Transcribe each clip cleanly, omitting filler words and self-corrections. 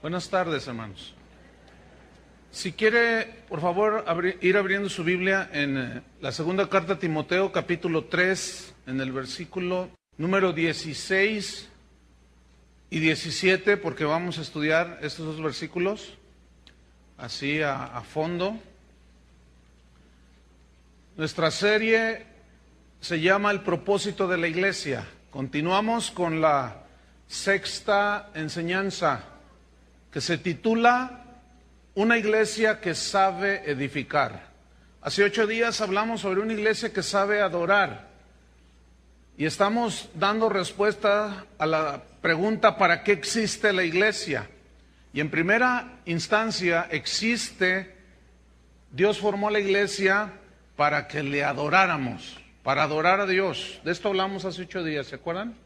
Buenas tardes, hermanos. Si quiere, por favor, ir abriendo su Biblia en la segunda carta a Timoteo, capítulo 3, en el versículo número 16 y 17, porque vamos a estudiar estos dos versículos así a fondo. Nuestra serie se llama El propósito de la iglesia. Continuamos con la sexta enseñanza, que se titula Una iglesia que sabe edificar. Hace 8 días hablamos sobre una iglesia que sabe adorar. Y estamos dando respuesta a la pregunta ¿para qué existe la iglesia? Y en primera instancia Dios formó la iglesia para que le adoráramos, para adorar a Dios. De esto hablamos hace 8 días, ¿se acuerdan?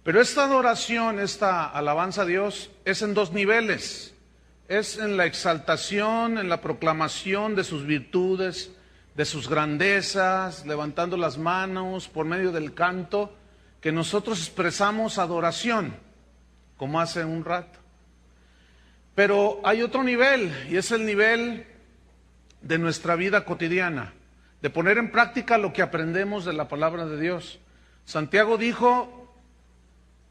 Pero esta adoración, esta alabanza a Dios es en 2 niveles. Es en la exaltación, en la proclamación de sus virtudes, de sus grandezas, levantando las manos por medio del canto, que nosotros expresamos adoración, como hace un rato. Pero hay otro nivel, y es el nivel de nuestra vida cotidiana, de poner en práctica lo que aprendemos de la palabra de Dios. Santiago dijo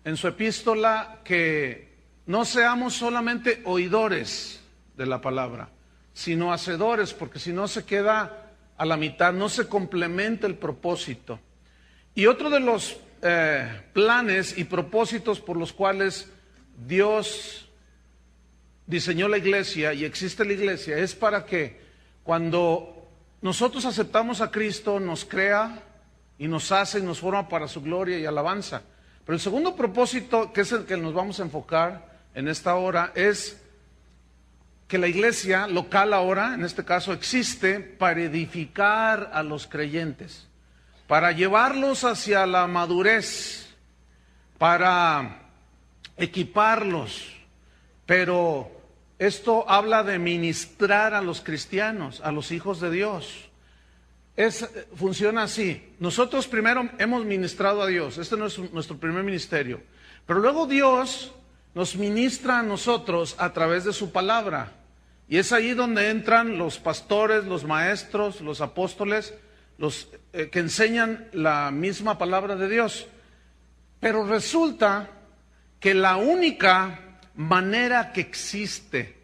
en su epístola que no seamos solamente oidores de la palabra, sino hacedores, porque si no se queda a la mitad, no se complementa el propósito. Y otro de los planes y propósitos por los cuales Dios diseñó la iglesia y existe la iglesia es para que cuando nosotros aceptamos a Cristo nos crea y nos hace y nos forma para su gloria y alabanza. Pero el segundo propósito, que es el que nos vamos a enfocar en esta hora, es que la iglesia local ahora, en este caso, existe para edificar a los creyentes, para llevarlos hacia la madurez, para equiparlos. Pero esto habla de ministrar a los cristianos, a los hijos de Dios. Funciona así. Nosotros primero hemos ministrado a Dios. Este no es nuestro primer ministerio. Pero luego Dios nos ministra a nosotros a través de su palabra. Y es ahí donde entran los pastores, los maestros, los apóstoles, los que enseñan la misma palabra de Dios. Pero resulta que la única manera que existe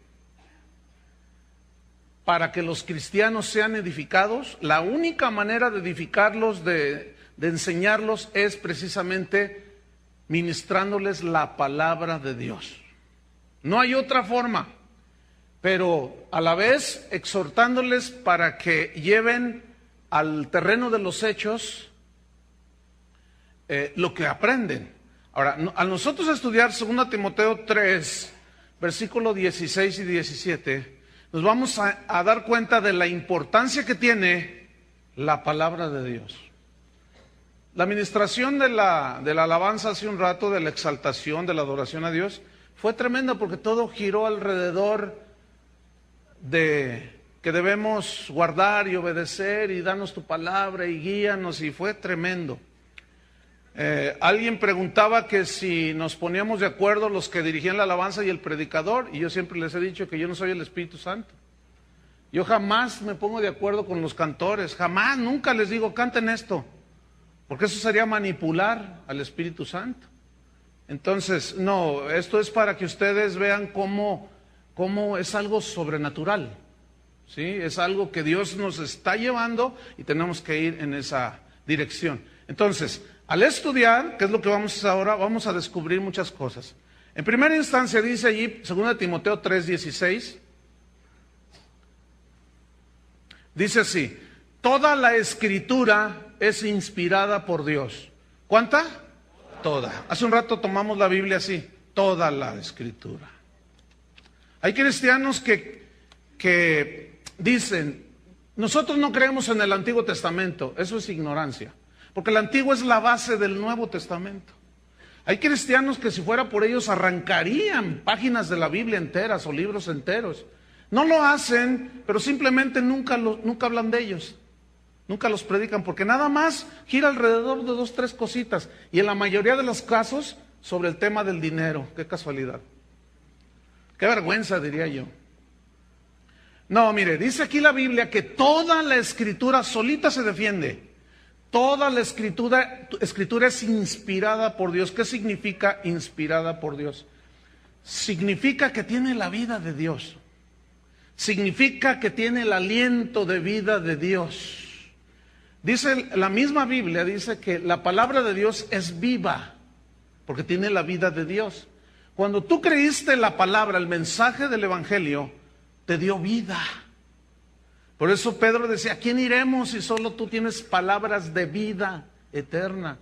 para que los cristianos sean edificados, la única manera de edificarlos, de enseñarlos, es precisamente ministrándoles la palabra de Dios. No hay otra forma, pero a la vez exhortándoles para que lleven al terreno de los hechos lo que aprenden. Ahora, al nosotros estudiar 2 Timoteo 3, versículos 16 y 17, nos vamos a dar cuenta de la importancia que tiene la palabra de Dios. La administración de la alabanza hace un rato, de la exaltación, de la adoración a Dios, fue tremenda porque todo giró alrededor de que debemos guardar y obedecer y danos tu palabra y guíanos, y fue tremendo. Alguien preguntaba que si nos poníamos de acuerdo los que dirigían la alabanza y el predicador, y yo siempre les he dicho que yo no soy el Espíritu Santo. Yo jamás me pongo de acuerdo con los cantores, jamás, nunca les digo canten esto, porque eso sería manipular al Espíritu Santo. Entonces, no, esto es para que ustedes vean cómo es algo sobrenatural, ¿sí? Es algo que Dios nos está llevando y tenemos que ir en esa dirección. Entonces, al estudiar, que es lo que vamos a hacer ahora, vamos a descubrir muchas cosas. En primera instancia dice allí, 2 Timoteo 3:16, dice así: toda la escritura es inspirada por Dios. ¿Cuánta? Toda. Hace un rato tomamos la Biblia así, toda la escritura. Hay cristianos que dicen, nosotros no creemos en el Antiguo Testamento. Eso es ignorancia, porque el Antiguo es la base del Nuevo Testamento. Hay cristianos que si fuera por ellos arrancarían páginas de la Biblia enteras o libros enteros. No lo hacen, pero simplemente nunca hablan de ellos. Nunca los predican, porque nada más gira alrededor de 2, 3 cositas. Y en la mayoría de los casos sobre el tema del dinero. Qué casualidad. Qué vergüenza, diría yo. No, mire, dice aquí la Biblia que toda la Escritura solita se defiende. Toda la escritura es inspirada por Dios. ¿Qué significa inspirada por Dios? Significa que tiene la vida de Dios. Significa que tiene el aliento de vida de Dios. Dice la misma Biblia, dice que la palabra de Dios es viva, porque tiene la vida de Dios. Cuando tú creíste la palabra, el mensaje del Evangelio, te dio vida. Por eso Pedro decía, ¿a quién iremos si solo tú tienes palabras de vida eterna?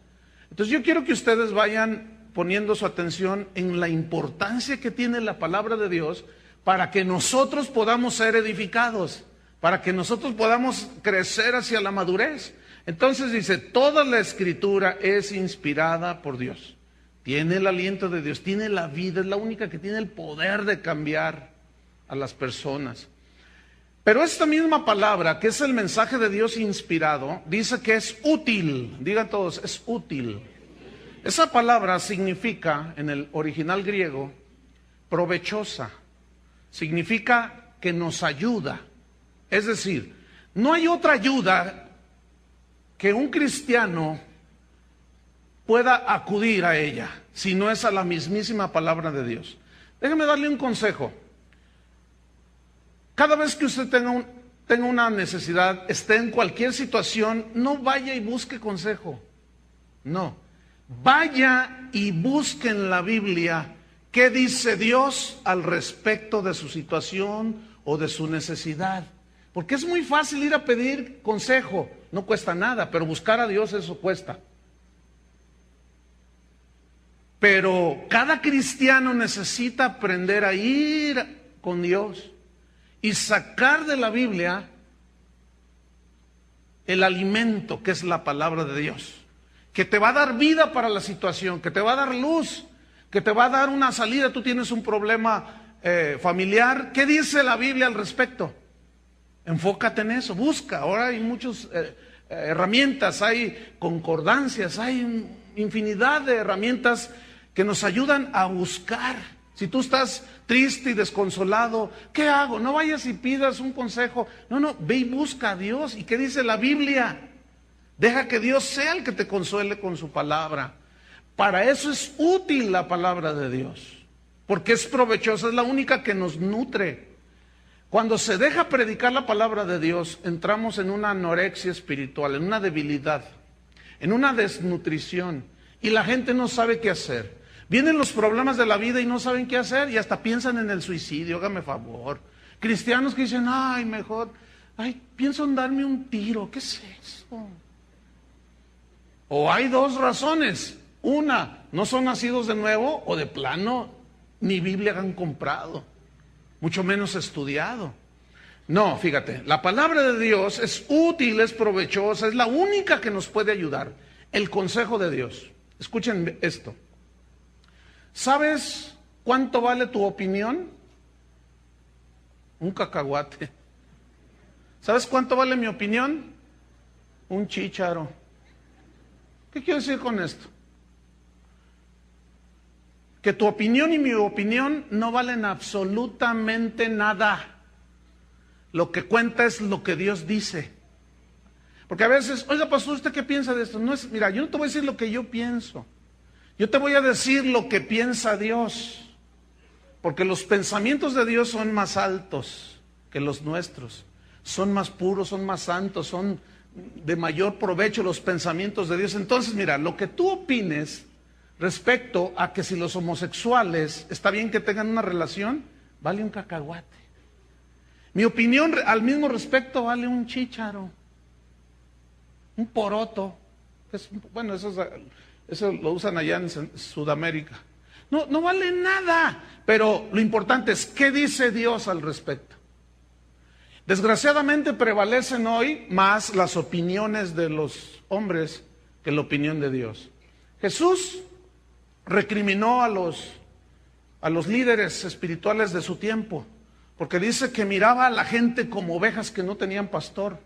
Entonces yo quiero que ustedes vayan poniendo su atención en la importancia que tiene la palabra de Dios para que nosotros podamos ser edificados, para que nosotros podamos crecer hacia la madurez. Entonces dice, toda la Escritura es inspirada por Dios. Tiene el aliento de Dios, tiene la vida, es la única que tiene el poder de cambiar a las personas. Pero esta misma palabra, que es el mensaje de Dios inspirado, dice que es útil. Digan todos, es útil. Esa palabra significa, en el original griego, provechosa. Significa que nos ayuda. Es decir, no hay otra ayuda que un cristiano pueda acudir a ella, si no es a la mismísima palabra de Dios. Déjeme darle un consejo. Cada vez que usted tenga una necesidad, esté en cualquier situación, no vaya y busque consejo. No. Vaya y busque en la Biblia qué dice Dios al respecto de su situación o de su necesidad. Porque es muy fácil ir a pedir consejo, no cuesta nada, pero buscar a Dios eso cuesta. Pero cada cristiano necesita aprender a ir con Dios y sacar de la Biblia el alimento que es la palabra de Dios, que te va a dar vida para la situación, que te va a dar luz, que te va a dar una salida. Tú tienes un problema familiar, ¿qué dice la Biblia al respecto? Enfócate en eso, busca. Ahora hay muchas herramientas, hay concordancias, hay infinidad de herramientas que nos ayudan a buscar. Si tú estás triste y desconsolado, ¿qué hago? No vayas y pidas un consejo. No, ve y busca a Dios. ¿Y qué dice la Biblia? Deja que Dios sea el que te consuele con su palabra. Para eso es útil la palabra de Dios, porque es provechosa, es la única que nos nutre. Cuando se deja predicar la palabra de Dios, entramos en una anorexia espiritual, en una debilidad, en una desnutrición, y la gente no sabe qué hacer. Vienen los problemas de la vida y no saben qué hacer y hasta piensan en el suicidio, hágame favor. Cristianos que dicen, pienso en darme un tiro, ¿qué es eso? O hay dos razones. Una, no son nacidos de nuevo, o de plano ni Biblia han comprado, mucho menos estudiado. No, fíjate, la palabra de Dios es útil, es provechosa, es la única que nos puede ayudar. El consejo de Dios. Escuchen esto. ¿Sabes cuánto vale tu opinión? Un cacahuate. ¿Sabes cuánto vale mi opinión? Un chícharo. ¿Qué quiero decir con esto? Que tu opinión y mi opinión no valen absolutamente nada. Lo que cuenta es lo que Dios dice. Porque a veces, oiga, pastor, ¿usted qué piensa de esto? Mira, yo no te voy a decir lo que yo pienso. Yo te voy a decir lo que piensa Dios, porque los pensamientos de Dios son más altos que los nuestros, son más puros, son más santos, son de mayor provecho los pensamientos de Dios. Entonces, mira, lo que tú opines respecto a que si los homosexuales está bien que tengan una relación, vale un cacahuate. Mi opinión al mismo respecto vale un chícharo, un poroto. Bueno, eso lo usan allá en Sudamérica. No vale nada, pero lo importante es qué dice Dios al respecto. Desgraciadamente prevalecen hoy más las opiniones de los hombres que la opinión de Dios. Jesús recriminó a los líderes espirituales de su tiempo, porque dice que miraba a la gente como ovejas que no tenían pastor.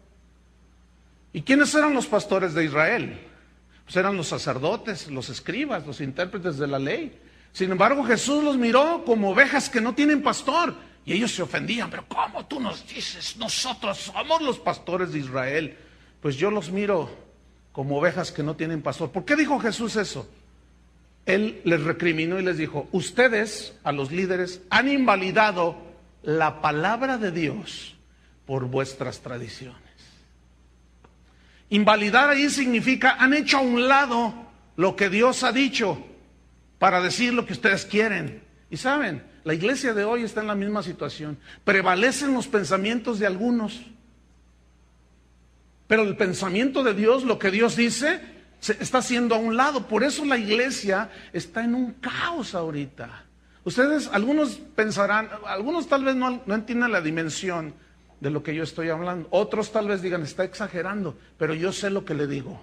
¿Y quiénes eran los pastores de Israel? Pues eran los sacerdotes, los escribas, los intérpretes de la ley. Sin embargo, Jesús los miró como ovejas que no tienen pastor. Y ellos se ofendían, pero ¿cómo tú nos dices? Nosotros somos los pastores de Israel. Pues yo los miro como ovejas que no tienen pastor. ¿Por qué dijo Jesús eso? Él les recriminó y les dijo, ustedes, a los líderes, han invalidado la palabra de Dios por vuestras tradiciones. Invalidar ahí significa, han hecho a un lado lo que Dios ha dicho para decir lo que ustedes quieren. Y saben, la iglesia de hoy está en la misma situación. Prevalecen los pensamientos de algunos, pero el pensamiento de Dios, lo que Dios dice, se está haciendo a un lado. Por eso la iglesia está en un caos ahorita. Ustedes, algunos pensarán, algunos tal vez no entiendan la dimensión de lo que yo estoy hablando. Otros tal vez digan, está exagerando, pero yo sé lo que le digo.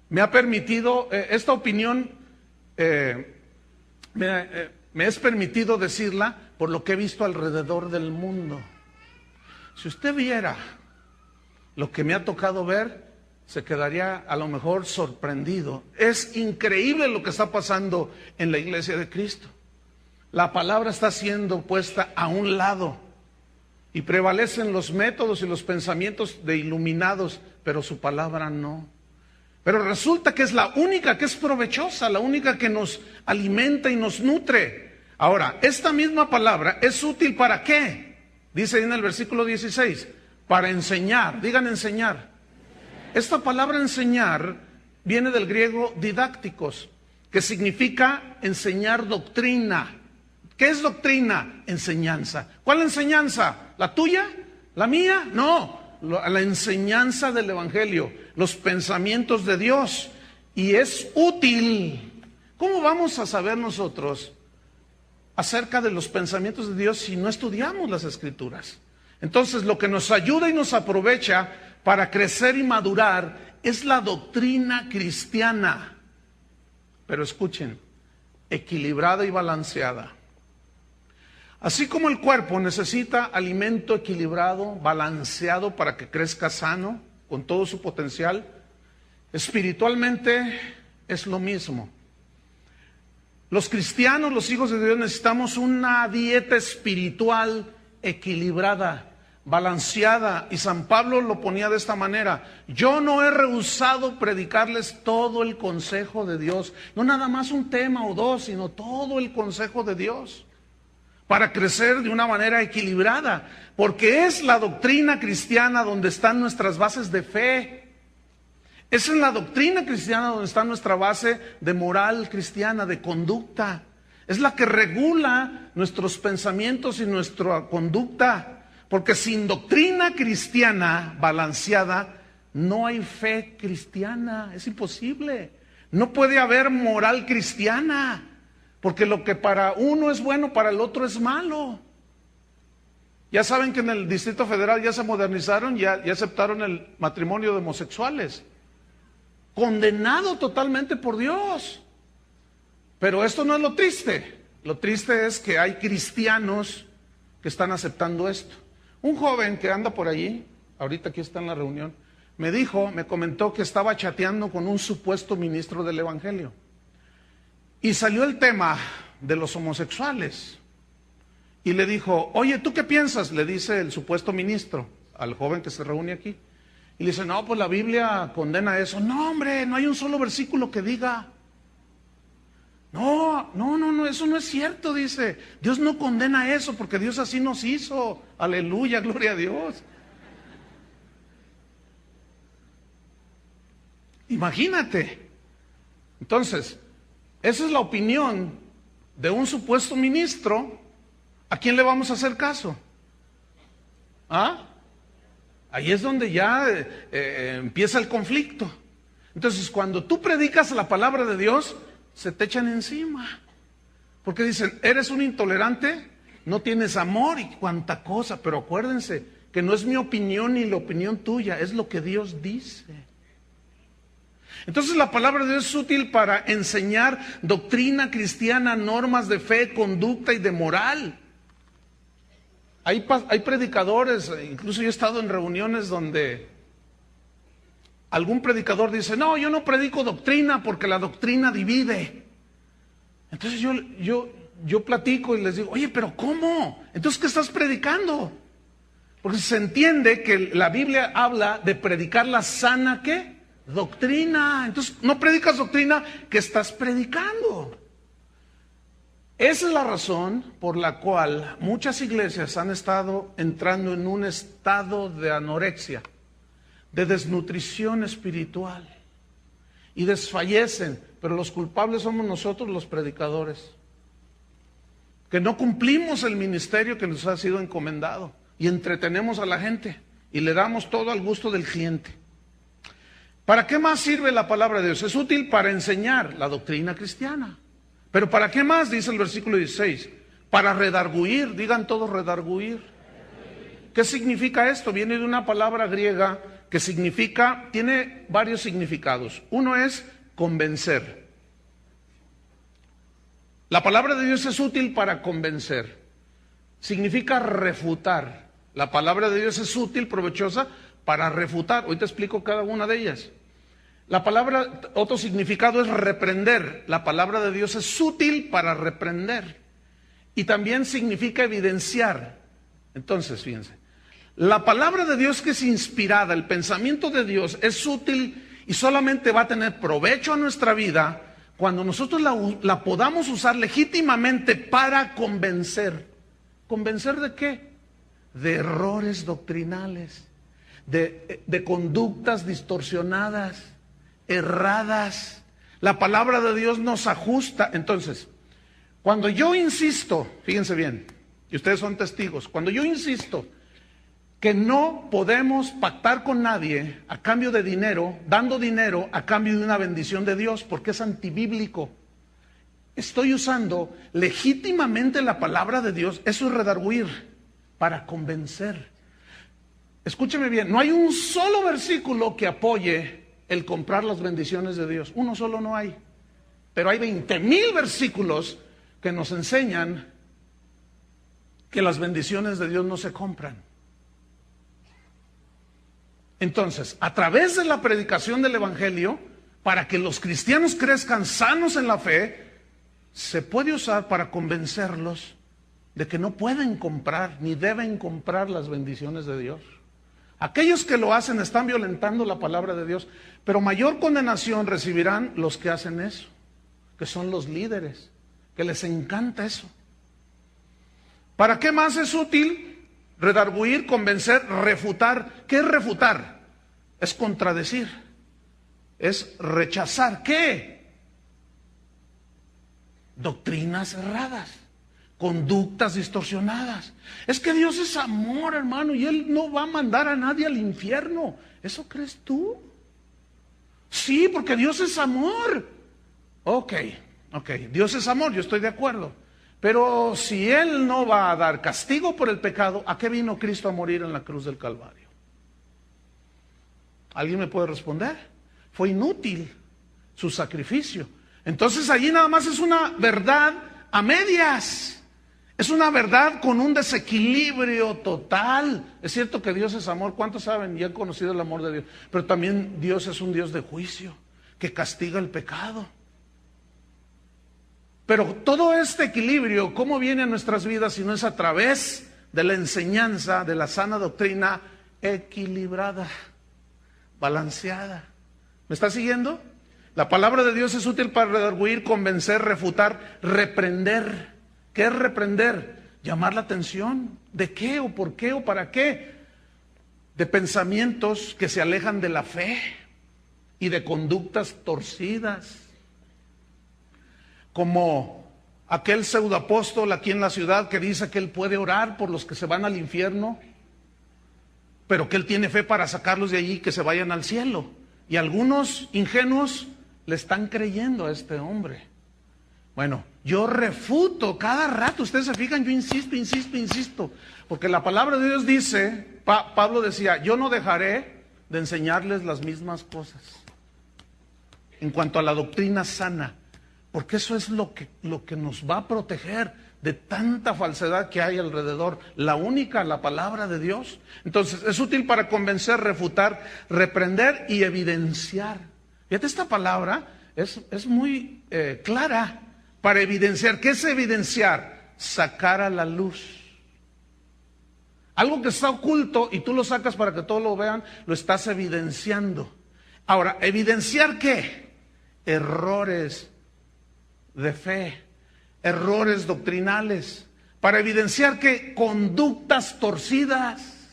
Me ha permitido, esta opinión, me es permitido decirla por lo que he visto alrededor del mundo. Si usted viera lo que me ha tocado ver, se quedaría a lo mejor sorprendido. Es increíble lo que está pasando en la iglesia de Cristo. La palabra está siendo puesta a un lado y prevalecen los métodos y los pensamientos de iluminados, pero su palabra no. Pero resulta que es la única que es provechosa, la única que nos alimenta y nos nutre. Ahora, esta misma palabra es útil ¿para qué? Dice ahí en el versículo 16, para enseñar. Digan enseñar. Esta palabra enseñar viene del griego didácticos, que significa enseñar doctrina. ¿Qué es doctrina? Enseñanza. ¿Cuál enseñanza? ¿La tuya? ¿La mía? No, la enseñanza del Evangelio, los pensamientos de Dios. Y es útil. ¿Cómo vamos a saber nosotros acerca de los pensamientos de Dios si no estudiamos las Escrituras? Entonces, lo que nos ayuda y nos aprovecha para crecer y madurar es la doctrina cristiana. Pero escuchen, equilibrada y balanceada. Así como el cuerpo necesita alimento equilibrado, balanceado para que crezca sano, con todo su potencial, espiritualmente es lo mismo. Los cristianos, los hijos de Dios, necesitamos una dieta espiritual equilibrada, balanceada, y San Pablo lo ponía de esta manera: yo no he rehusado predicarles todo el consejo de Dios, no nada más un tema o dos, sino todo el consejo de Dios, para crecer de una manera equilibrada, porque es la doctrina cristiana donde están nuestras bases de fe. Es en la doctrina cristiana donde está nuestra base de moral cristiana, de conducta. Es la que regula nuestros pensamientos y nuestra conducta. Porque sin doctrina cristiana balanceada, no hay fe cristiana. Es imposible. No puede haber moral cristiana. Porque lo que para uno es bueno, para el otro es malo. Ya saben que en el Distrito Federal ya se modernizaron, ya aceptaron el matrimonio de homosexuales. Condenado totalmente por Dios. Pero esto no es lo triste. Lo triste es que hay cristianos que están aceptando esto. Un joven que anda por allí, ahorita aquí está en la reunión, me comentó que estaba chateando con un supuesto ministro del Evangelio. Y salió el tema de los homosexuales. Y le dijo, oye, ¿tú qué piensas? Le dice el supuesto ministro al joven que se reúne aquí. Y le dice, no, pues la Biblia condena eso. No, hombre, no hay un solo versículo que diga. No, eso no es cierto, dice. Dios no condena eso porque Dios así nos hizo. Aleluya, gloria a Dios. Imagínate. Entonces, esa es la opinión de un supuesto ministro. ¿A quién le vamos a hacer caso? ¿Ah? Ahí es donde ya empieza el conflicto. Entonces, cuando tú predicas la palabra de Dios, se te echan encima. Porque dicen, eres un intolerante, no tienes amor y cuánta cosa. Pero acuérdense que no es mi opinión ni la opinión tuya, es lo que Dios dice. Entonces la palabra de Dios es útil para enseñar doctrina cristiana, normas de fe, conducta y de moral. Hay predicadores, incluso yo he estado en reuniones donde algún predicador dice, no, yo no predico doctrina porque la doctrina divide. Entonces yo platico y les digo, oye, pero ¿cómo? Entonces, ¿qué estás predicando? Porque se entiende que la Biblia habla de predicar la sana, ¿qué? Doctrina. Entonces, no predicas doctrina, ¿qué estás predicando? Esa es la razón por la cual muchas iglesias han estado entrando en un estado de anorexia, de desnutrición espiritual, y desfallecen, pero los culpables somos nosotros, los predicadores, que no cumplimos el ministerio que nos ha sido encomendado y entretenemos a la gente y le damos todo al gusto del cliente. ¿Para qué más sirve la palabra de Dios? Es útil para enseñar la doctrina cristiana. Pero ¿para qué más? Dice el versículo 16. Para redarguir, digan todos redarguir. ¿Qué significa esto? Viene de una palabra griega que significa, tiene varios significados. Uno es convencer. La palabra de Dios es útil para convencer. Significa refutar. La palabra de Dios es útil, provechosa, para refutar. Hoy te explico cada una de ellas. La palabra, otro significado es reprender. La palabra de Dios es útil para reprender. Y también significa evidenciar. Entonces, fíjense, la palabra de Dios que es inspirada, el pensamiento de Dios es útil y solamente va a tener provecho a nuestra vida cuando nosotros la podamos usar legítimamente para convencer. ¿Convencer de qué? De errores doctrinales, de conductas distorsionadas, erradas. La palabra de Dios nos ajusta. Entonces, cuando yo insisto, fíjense bien, y ustedes son testigos, cuando yo insisto que no podemos pactar con nadie a cambio de dinero, dando dinero a cambio de una bendición de Dios, porque es antibíblico, estoy usando legítimamente la palabra de Dios. Eso es redarguir, para convencer. Escúcheme bien, no hay un solo versículo que apoye el comprar las bendiciones de Dios. Uno solo no hay. Pero hay 20,000 versículos que nos enseñan que las bendiciones de Dios no se compran. Entonces, a través de la predicación del Evangelio, para que los cristianos crezcan sanos en la fe, se puede usar para convencerlos de que no pueden comprar ni deben comprar las bendiciones de Dios. Aquellos que lo hacen están violentando la palabra de Dios, pero mayor condenación recibirán los que hacen eso, que son los líderes, que les encanta eso. ¿Para qué más es útil? Redarguir, convencer, refutar. ¿Qué es refutar? Es contradecir, es rechazar. ¿Qué? Doctrinas erradas, conductas distorsionadas. Es que Dios es amor, hermano, y Él no va a mandar a nadie al infierno. ¿Eso crees tú? Sí, porque Dios es amor. Ok, Dios es amor, yo estoy de acuerdo. Pero si Él no va a dar castigo por el pecado, ¿a qué vino Cristo a morir en la cruz del Calvario? ¿Alguien me puede responder? Fue inútil su sacrificio. Entonces allí nada más es una verdad a medias. Es una verdad con un desequilibrio total. Es cierto que Dios es amor. ¿Cuántos saben y han conocido el amor de Dios? Pero también Dios es un Dios de juicio, que castiga el pecado. Pero todo este equilibrio, ¿cómo viene a nuestras vidas si no es a través de la enseñanza, de la sana doctrina equilibrada, balanceada? ¿Me está siguiendo? La palabra de Dios es útil para redarguir, convencer, refutar, reprender. ¿Qué es reprender? Llamar la atención. ¿De qué o por qué o para qué? De pensamientos que se alejan de la fe y de conductas torcidas. Como aquel pseudoapóstol aquí en la ciudad que dice que él puede orar por los que se van al infierno, pero que él tiene fe para sacarlos de allí y que se vayan al cielo. Y algunos ingenuos le están creyendo a este hombre. Bueno, yo refuto cada rato, ustedes se fijan, yo insisto, porque la palabra de Dios dice, Pablo decía, yo no dejaré de enseñarles las mismas cosas en cuanto a la doctrina sana. porque eso es lo que nos va a proteger de tanta falsedad que hay alrededor. La única, la palabra de Dios. Entonces, es útil para convencer, refutar, reprender y evidenciar. Fíjate, esta palabra es muy clara para evidenciar. ¿Qué es evidenciar? Sacar a la luz. Algo que está oculto y tú lo sacas para que todos lo vean, lo estás evidenciando. Ahora, ¿evidenciar qué? Errores de fe, errores doctrinales, para evidenciar que conductas torcidas,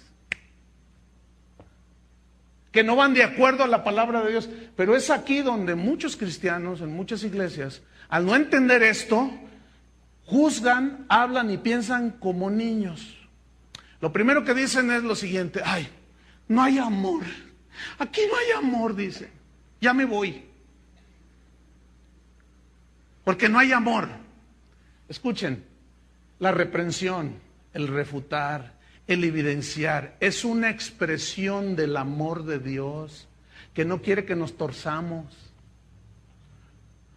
que no van de acuerdo a la palabra de Dios. Pero es aquí donde muchos cristianos, en muchas iglesias, al no entender esto, juzgan, hablan y piensan como niños. Lo primero que dicen es lo siguiente: ay, no hay amor, aquí no hay amor, dicen, ya me voy, porque no hay amor. Escuchen, la reprensión, el refutar, el evidenciar, es una expresión del amor de Dios, que no quiere que nos torzamos.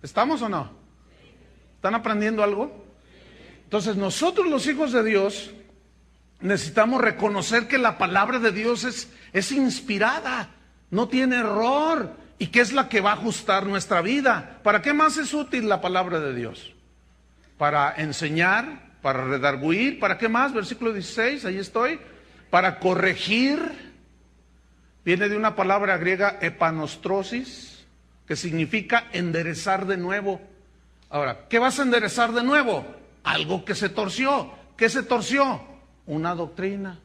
¿Estamos o no? ¿Están aprendiendo algo? Entonces nosotros, los hijos de Dios, necesitamos reconocer que la palabra de Dios es inspirada, no tiene error, y que es la que va a ajustar nuestra vida. ¿Para qué más es útil la palabra de Dios? Para enseñar, para redarguir, ¿para qué más? Versículo 16, ahí estoy. Para corregir, viene de una palabra griega epanostrosis, que significa enderezar de nuevo. Ahora, ¿qué vas a enderezar de nuevo? Algo que se torció. ¿Qué se torció? Una doctrina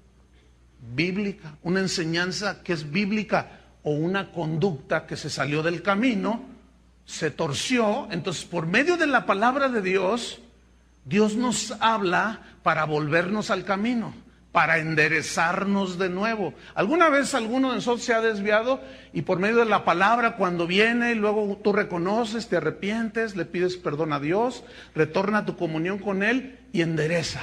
bíblica, una enseñanza que es bíblica, o una conducta que se salió del camino, se torció. Entonces, por medio de la palabra de Dios, Dios nos habla para volvernos al camino, para enderezarnos de nuevo. ¿Alguna vez alguno de nosotros se ha desviado y por medio de la palabra, cuando viene y luego tú reconoces, te arrepientes, le pides perdón a Dios, retorna a tu comunión con Él y endereza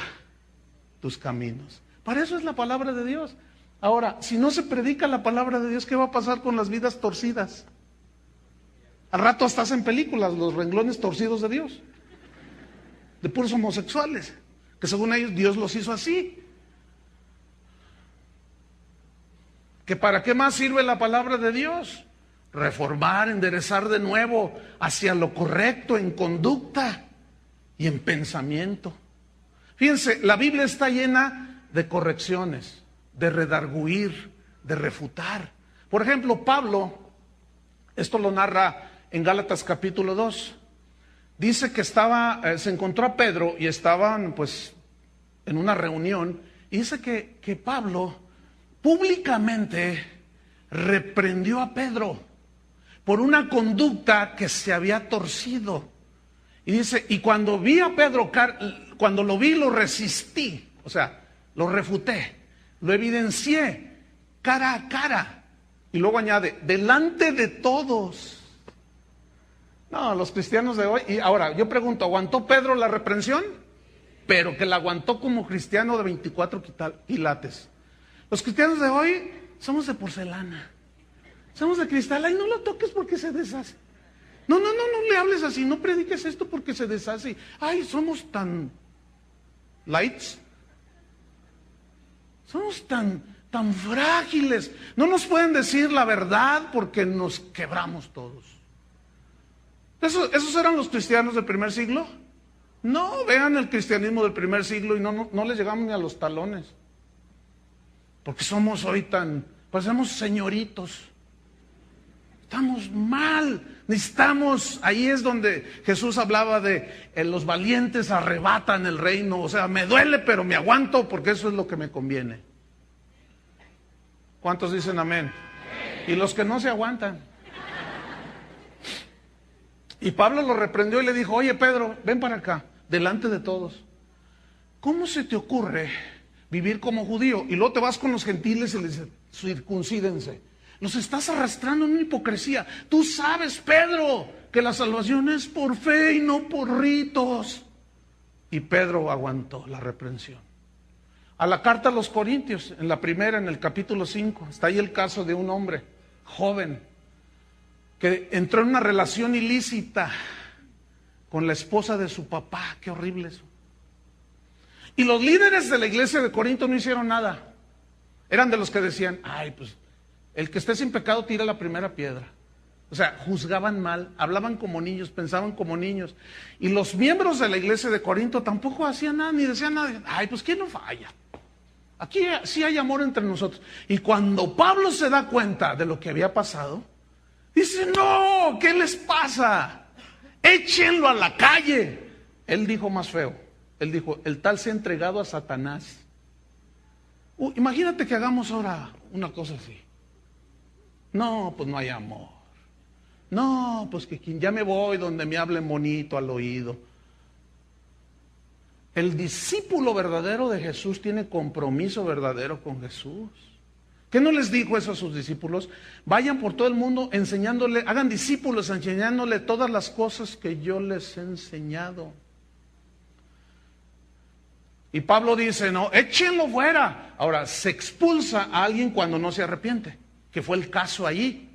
tus caminos? Para eso es la palabra de Dios. Ahora, si no se predica la palabra de Dios, ¿qué va a pasar con las vidas torcidas? Al rato hasta hacen películas, los renglones torcidos de Dios, de puros homosexuales, que según ellos Dios los hizo así. ¿Que para qué más sirve la palabra de Dios? Reformar, enderezar de nuevo hacia lo correcto en conducta y en pensamiento. Fíjense, la Biblia está llena de correcciones, de redarguir, de refutar. Por ejemplo, Pablo, esto lo narra en Gálatas capítulo 2, dice que se encontró a Pedro y estaban pues en una reunión, y dice que Pablo públicamente reprendió a Pedro por una conducta que se había torcido. Y dice, y cuando vi a Pedro, cuando lo vi, lo resistí, o sea, lo refuté, lo evidencié cara a cara. Y luego añade, delante de todos. No, los cristianos de hoy, y ahora yo pregunto, ¿aguantó Pedro la reprensión? Pero que la aguantó como cristiano de 24 quilates. Los cristianos de hoy somos de porcelana, somos de cristal. Ay, no lo toques porque se deshace. No le hables así, no prediques esto porque se deshace. Ay, somos tan lights, somos tan frágiles. No nos pueden decir la verdad porque nos quebramos todos. ¿Esos eran los cristianos del primer siglo? No, vean el cristianismo del primer siglo y no les llegamos ni a los talones. Porque somos hoy parecemos señoritos. Estamos mal, necesitamos, ahí es donde Jesús hablaba de los valientes arrebatan el reino. O sea, me duele pero me aguanto porque eso es lo que me conviene. ¿Cuántos dicen amén? Y los que no se aguantan. Y Pablo lo reprendió y le dijo, oye Pedro, ven para acá, delante de todos. ¿Cómo se te ocurre vivir como judío? Y luego te vas con los gentiles y les dices, circuncídense. Los estás arrastrando en una hipocresía. Tú sabes, Pedro, que la salvación es por fe y no por ritos. Y Pedro aguantó la reprensión. A la carta a los Corintios, en la primera, en el capítulo 5, está ahí el caso de un hombre joven que entró en una relación ilícita con la esposa de su papá. Qué horrible eso. Y los líderes de la iglesia de Corinto no hicieron nada. Eran de los que decían, ay, pues el que esté sin pecado tira la primera piedra. O sea, juzgaban mal, hablaban como niños, pensaban como niños. Y los miembros de la iglesia de Corinto tampoco hacían nada, ni decían nada. Ay, pues ¿quién no falla? Aquí sí hay amor entre nosotros. Y cuando Pablo se da cuenta de lo que había pasado, dice, no, ¿qué les pasa? Échenlo a la calle. Él dijo más feo. Él dijo, el tal se ha entregado a Satanás. Imagínate que hagamos ahora una cosa así. No, pues no hay amor. No, pues que ya me voy donde me hablen bonito al oído. El discípulo verdadero de Jesús tiene compromiso verdadero con Jesús. ¿Qué no les dijo eso a sus discípulos? Vayan por todo el mundo enseñándole, hagan discípulos enseñándole todas las cosas que yo les he enseñado. Y Pablo dice, no, échenlo fuera. Ahora, se expulsa a alguien cuando no se arrepiente, que fue el caso allí.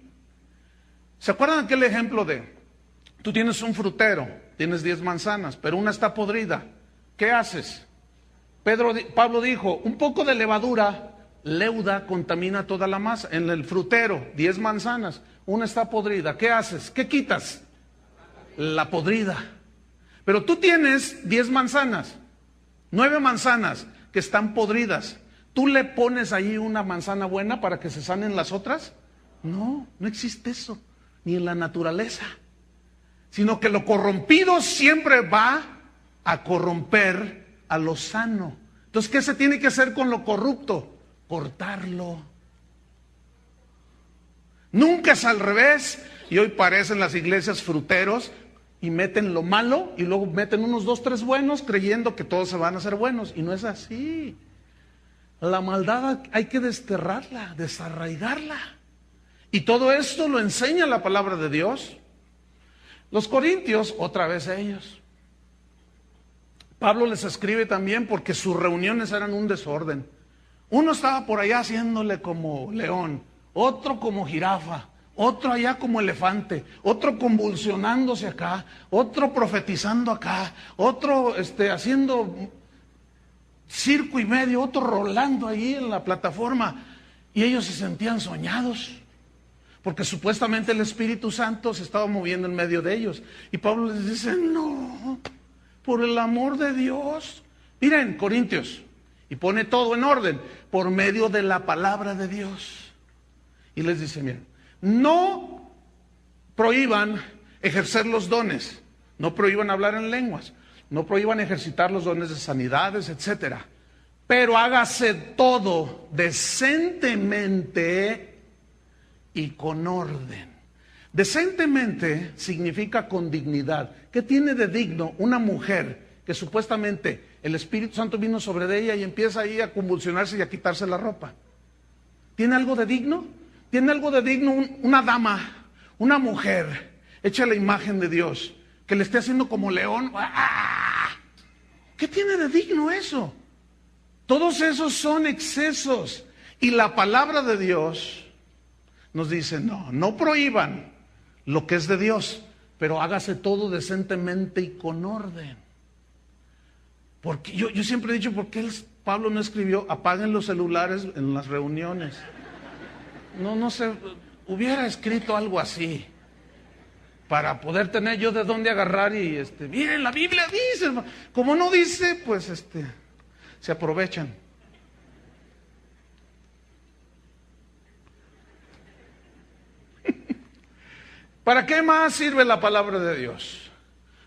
¿Se acuerdan aquel ejemplo de, tú tienes un frutero, tienes 10 manzanas, pero una está podrida? ¿Qué haces? Pablo dijo, un poco de levadura, leuda, contamina toda la masa. En el frutero, 10 manzanas, una está podrida. ¿Qué haces? ¿Qué quitas? La podrida. Pero tú tienes 10 manzanas, 9 manzanas que están podridas. ¿Tú le pones ahí una manzana buena para que se sanen las otras? No, no existe eso, ni en la naturaleza. Sino que lo corrompido siempre va a corromper a lo sano. Entonces, ¿qué se tiene que hacer con lo corrupto? Cortarlo. Nunca es al revés. Y hoy parecen las iglesias fruteros y meten lo malo y luego meten unos 2, 3 buenos creyendo que todos se van a hacer buenos. Y no es así. La maldad hay que desterrarla, desarraigarla. Y todo esto lo enseña la palabra de Dios. Los corintios, otra vez ellos. Pablo les escribe también porque sus reuniones eran un desorden. Uno estaba por allá haciéndole como león, otro como jirafa, otro allá como elefante, otro convulsionándose acá, otro profetizando acá, otro haciendo circo y medio, otro rolando ahí en la plataforma. Y ellos se sentían soñados, porque supuestamente el Espíritu Santo se estaba moviendo en medio de ellos. Y Pablo les dice, no, por el amor de Dios. Miren, Corintios, y pone todo en orden, por medio de la palabra de Dios. Y les dice, miren, no prohíban ejercer los dones, no prohíban hablar en lenguas, no prohíban ejercitar los dones de sanidades, etcétera. Pero hágase todo decentemente y con orden. Decentemente significa con dignidad. ¿Qué tiene de digno una mujer que supuestamente el Espíritu Santo vino sobre ella y empieza ahí a convulsionarse y a quitarse la ropa? ¿Tiene algo de digno? ¿Tiene algo de digno una dama, una mujer hecha la imagen de Dios, que le esté haciendo como león? ¡Ah! ¿Qué tiene de digno eso? Todos esos son excesos. Y la palabra de Dios nos dice, no prohíban lo que es de Dios, pero hágase todo decentemente y con orden. Porque yo siempre he dicho, ¿por qué Pablo no escribió, apaguen los celulares en las reuniones? No sé, hubiera escrito algo así, para poder tener yo de dónde agarrar y, miren, la Biblia dice, como no dice, pues, se aprovechan. ¿Para qué más sirve la palabra de Dios?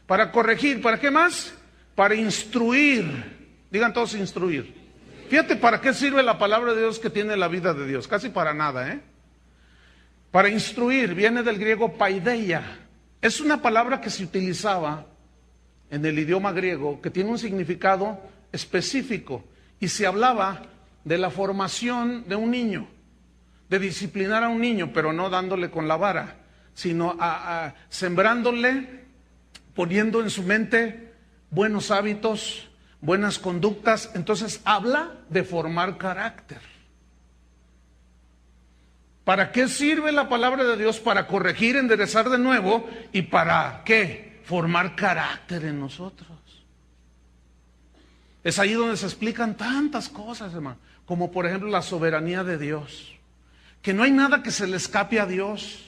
Para corregir, ¿para qué más? Para instruir. Digan todos instruir. Fíjate para qué sirve la palabra de Dios que tiene la vida de Dios. Casi para nada, ¿eh? Para instruir, viene del griego paideia. Es una palabra que se utilizaba en el idioma griego que tiene un significado específico y se hablaba de la formación de un niño, de disciplinar a un niño, pero no dándole con la vara, sino sembrándole, poniendo en su mente buenos hábitos, buenas conductas. Entonces habla de formar carácter. ¿Para qué sirve la palabra de Dios? Para corregir, enderezar de nuevo. ¿Y para qué? formar carácter en nosotros. Es ahí donde se explican tantas cosas, hermano, como por ejemplo la soberanía de Dios, que no hay nada que se le escape a Dios,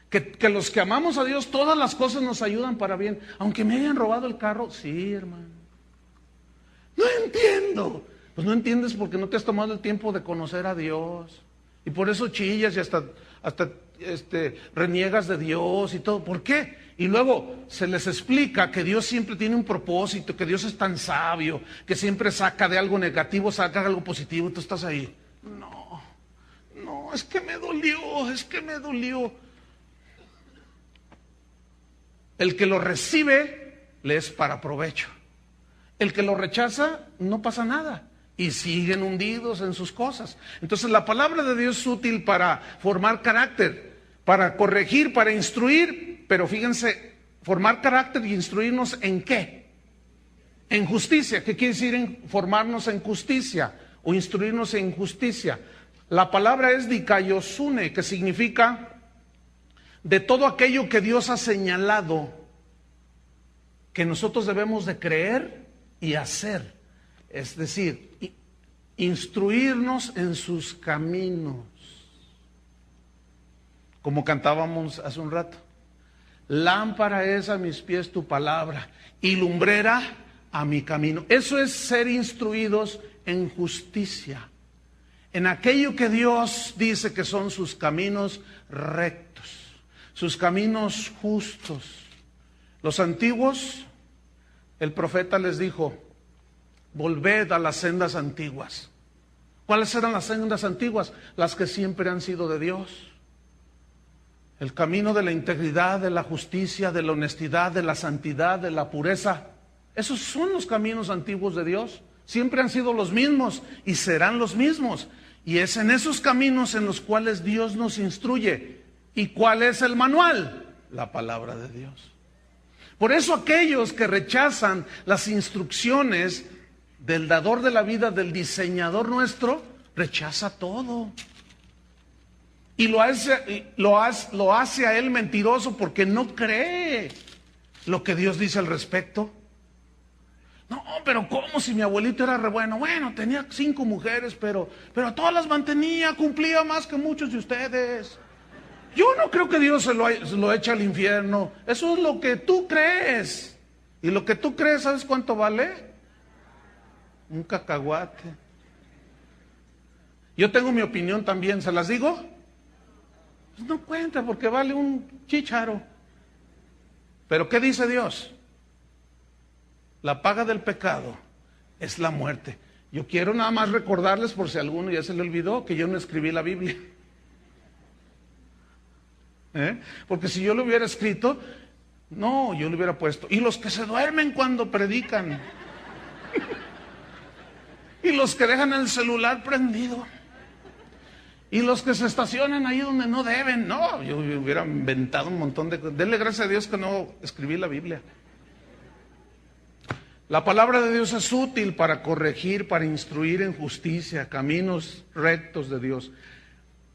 que los que amamos a Dios, todas las cosas nos ayudan para bien, aunque me hayan robado el carro. Sí, hermano, no entiendo. Pues no entiendes porque no te has tomado el tiempo de conocer a Dios, y por eso chillas y hasta reniegas de Dios y todo. ¿Por qué? Y luego se les explica que Dios siempre tiene un propósito, que Dios es tan sabio, que siempre saca de algo negativo, saca algo positivo, y tú estás ahí. No, es que me dolió. El que lo recibe le es para provecho. El que lo rechaza, no pasa nada. Y siguen hundidos en sus cosas. Entonces la palabra de Dios es útil para formar carácter, para corregir, para instruir. Pero fíjense, formar carácter y instruirnos ¿en qué? En justicia. ¿Qué quiere decir formarnos en justicia o instruirnos en justicia? La palabra es dikaiosune, que significa de todo aquello que Dios ha señalado que nosotros debemos de creer y hacer. Es decir, instruirnos en sus caminos. Como cantábamos hace un rato. Lámpara es a mis pies tu palabra y lumbrera a mi camino. Eso es ser instruidos en justicia, en aquello que Dios dice que son sus caminos rectos, sus caminos justos. Los antiguos, el profeta les dijo: volved a las sendas antiguas. ¿Cuáles eran las sendas antiguas? Las que siempre han sido de Dios. El camino de la integridad, de la justicia, de la honestidad, de la santidad, de la pureza. Esos son los caminos antiguos de Dios. Siempre han sido los mismos y serán los mismos. Y es en esos caminos en los cuales Dios nos instruye. ¿Y cuál es el manual? La palabra de Dios. Por eso aquellos que rechazan las instrucciones del dador de la vida, del diseñador nuestro, rechaza todo. Y lo hace a él mentiroso porque no cree lo que Dios dice al respecto. No, pero ¿cómo si mi abuelito era re bueno? Bueno, tenía 5 mujeres, pero a todas las mantenía, cumplía más que muchos de ustedes. Yo no creo que Dios se lo eche al infierno. Eso es lo que tú crees. Y lo que tú crees, ¿sabes cuánto vale? Un cacahuate. Yo tengo mi opinión también, ¿se las digo? Pues no cuenta porque vale un chícharo. Pero ¿qué dice Dios? La paga del pecado es la muerte. Yo quiero nada más recordarles, por si a alguno ya se le olvidó, que yo no escribí la Biblia. Porque si yo lo hubiera escrito, no, yo le hubiera puesto: y los que se duermen cuando predican, y los que dejan el celular prendido, y los que se estacionan ahí donde no deben. No, yo hubiera inventado un montón de cosas. Denle gracias a Dios que no escribí la Biblia. La palabra de Dios es útil para corregir, para instruir en justicia, caminos rectos de Dios.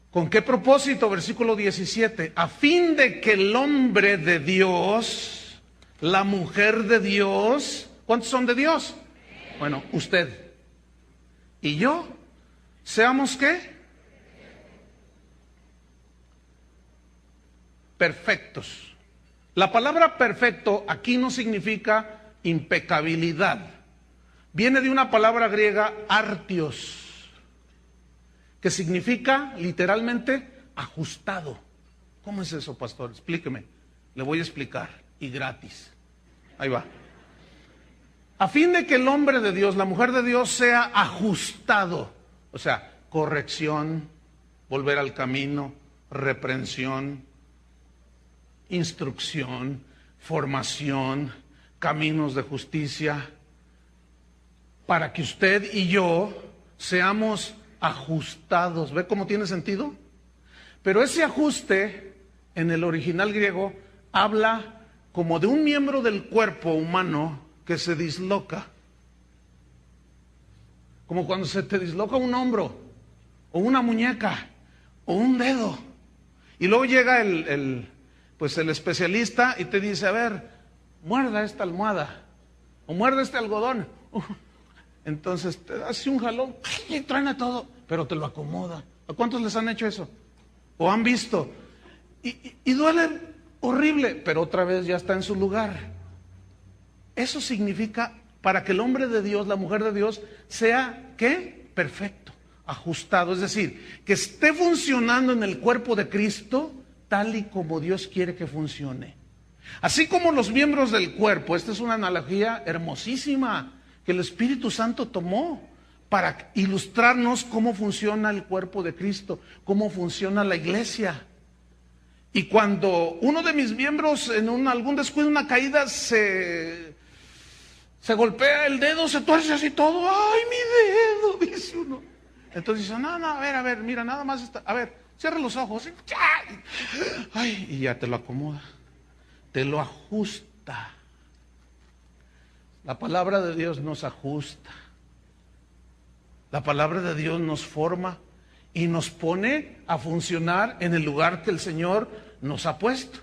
¿Con qué propósito? Versículo 17. A fin de que el hombre de Dios, la mujer de Dios, ¿cuántos son de Dios? Bueno, usted y yo, ¿seamos qué? Perfectos. La palabra perfecto aquí no significa impecabilidad. Viene de una palabra griega, artios, que significa literalmente ajustado. ¿Cómo es eso, pastor? Explíqueme. Le voy a explicar, y gratis. Ahí va. A fin de que el hombre de Dios, la mujer de Dios, sea ajustado. O sea, corrección, volver al camino, reprensión, instrucción, formación, caminos de justicia, para que usted y yo seamos ajustados. ¿Ve cómo tiene sentido? Pero ese ajuste en el original griego habla como de un miembro del cuerpo humano que se disloca. Como cuando se te disloca un hombro, o una muñeca, o un dedo. Y luego llega el especialista y te dice: a ver, muerda esta almohada o muerda este algodón. Entonces te da así un jalón y truena todo, pero te lo acomoda. ¿A cuántos les han hecho eso? ¿O han visto? Y duele horrible, pero otra vez ya está en su lugar. Eso significa para que el hombre de Dios, la mujer de Dios, sea, ¿qué? Perfecto, ajustado. Es decir, que esté funcionando en el cuerpo de Cristo tal y como Dios quiere que funcione. Así como los miembros del cuerpo, esta es una analogía hermosísima que el Espíritu Santo tomó para ilustrarnos cómo funciona el cuerpo de Cristo, cómo funciona la iglesia. Y cuando uno de mis miembros en algún descuido, una caída, se golpea el dedo, se tuerce así todo, ¡ay, mi dedo!, dice uno. Entonces dice, no, a ver, mira, nada más está, a ver, cierra los ojos, ¡ay! Y ya te lo acomoda, te lo ajusta. La palabra de Dios nos ajusta. La palabra de Dios nos forma y nos pone a funcionar en el lugar que el Señor nos ha puesto.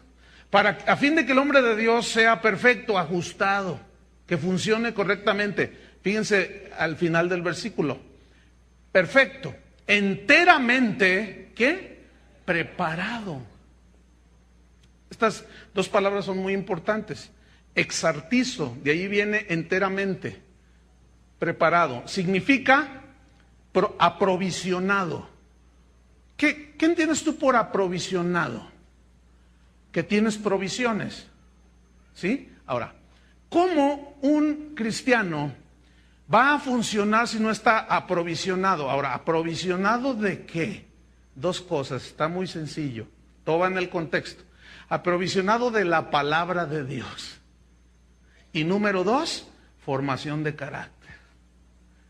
A fin de que el hombre de Dios sea perfecto, ajustado, que funcione correctamente. Fíjense al final del versículo. Perfecto, enteramente, ¿qué? Preparado. Estas dos palabras son muy importantes. Exartizo, de ahí viene enteramente. Preparado, significa aprovisionado. ¿Qué entiendes tú por aprovisionado? Que tienes provisiones, ¿sí? Ahora, ¿cómo un cristiano va a funcionar si no está aprovisionado? Ahora, ¿aprovisionado de qué? Dos cosas, está muy sencillo, todo va en el contexto. Aprovisionado de la palabra de Dios. Y número dos, formación de carácter.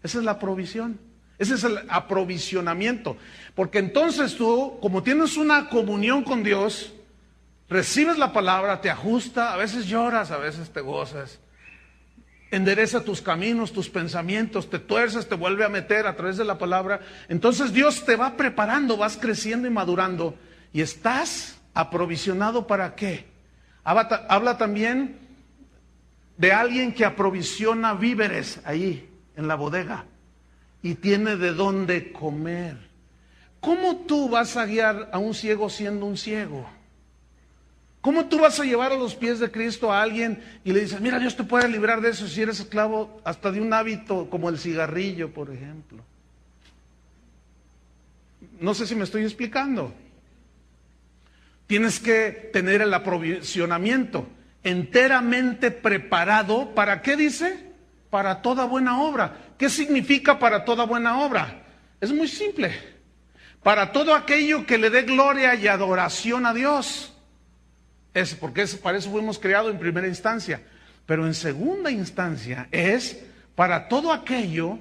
Esa es la provisión. Ese es el aprovisionamiento. Porque entonces tú, como tienes una comunión con Dios, recibes la palabra, te ajusta, a veces lloras, a veces te gozas. Endereza tus caminos, tus pensamientos, te tuerces, te vuelve a meter a través de la palabra. Entonces Dios te va preparando, vas creciendo y madurando. Y estás aprovisionado ¿para qué? Habla también de alguien que aprovisiona víveres ahí en la bodega y tiene de dónde comer. ¿Cómo tú vas a guiar a un ciego siendo un ciego? ¿Cómo tú vas a llevar a los pies de Cristo a alguien y le dices, mira, Dios te puede librar de eso si eres esclavo hasta de un hábito como el cigarrillo, por ejemplo? No sé si me estoy explicando. Tienes que tener el aprovisionamiento enteramente preparado. ¿Para qué dice? Para toda buena obra. ¿Qué significa para toda buena obra? Es muy simple. Para todo aquello que le dé gloria y adoración a Dios. Para eso fuimos creados en primera instancia. Pero en segunda instancia es para todo aquello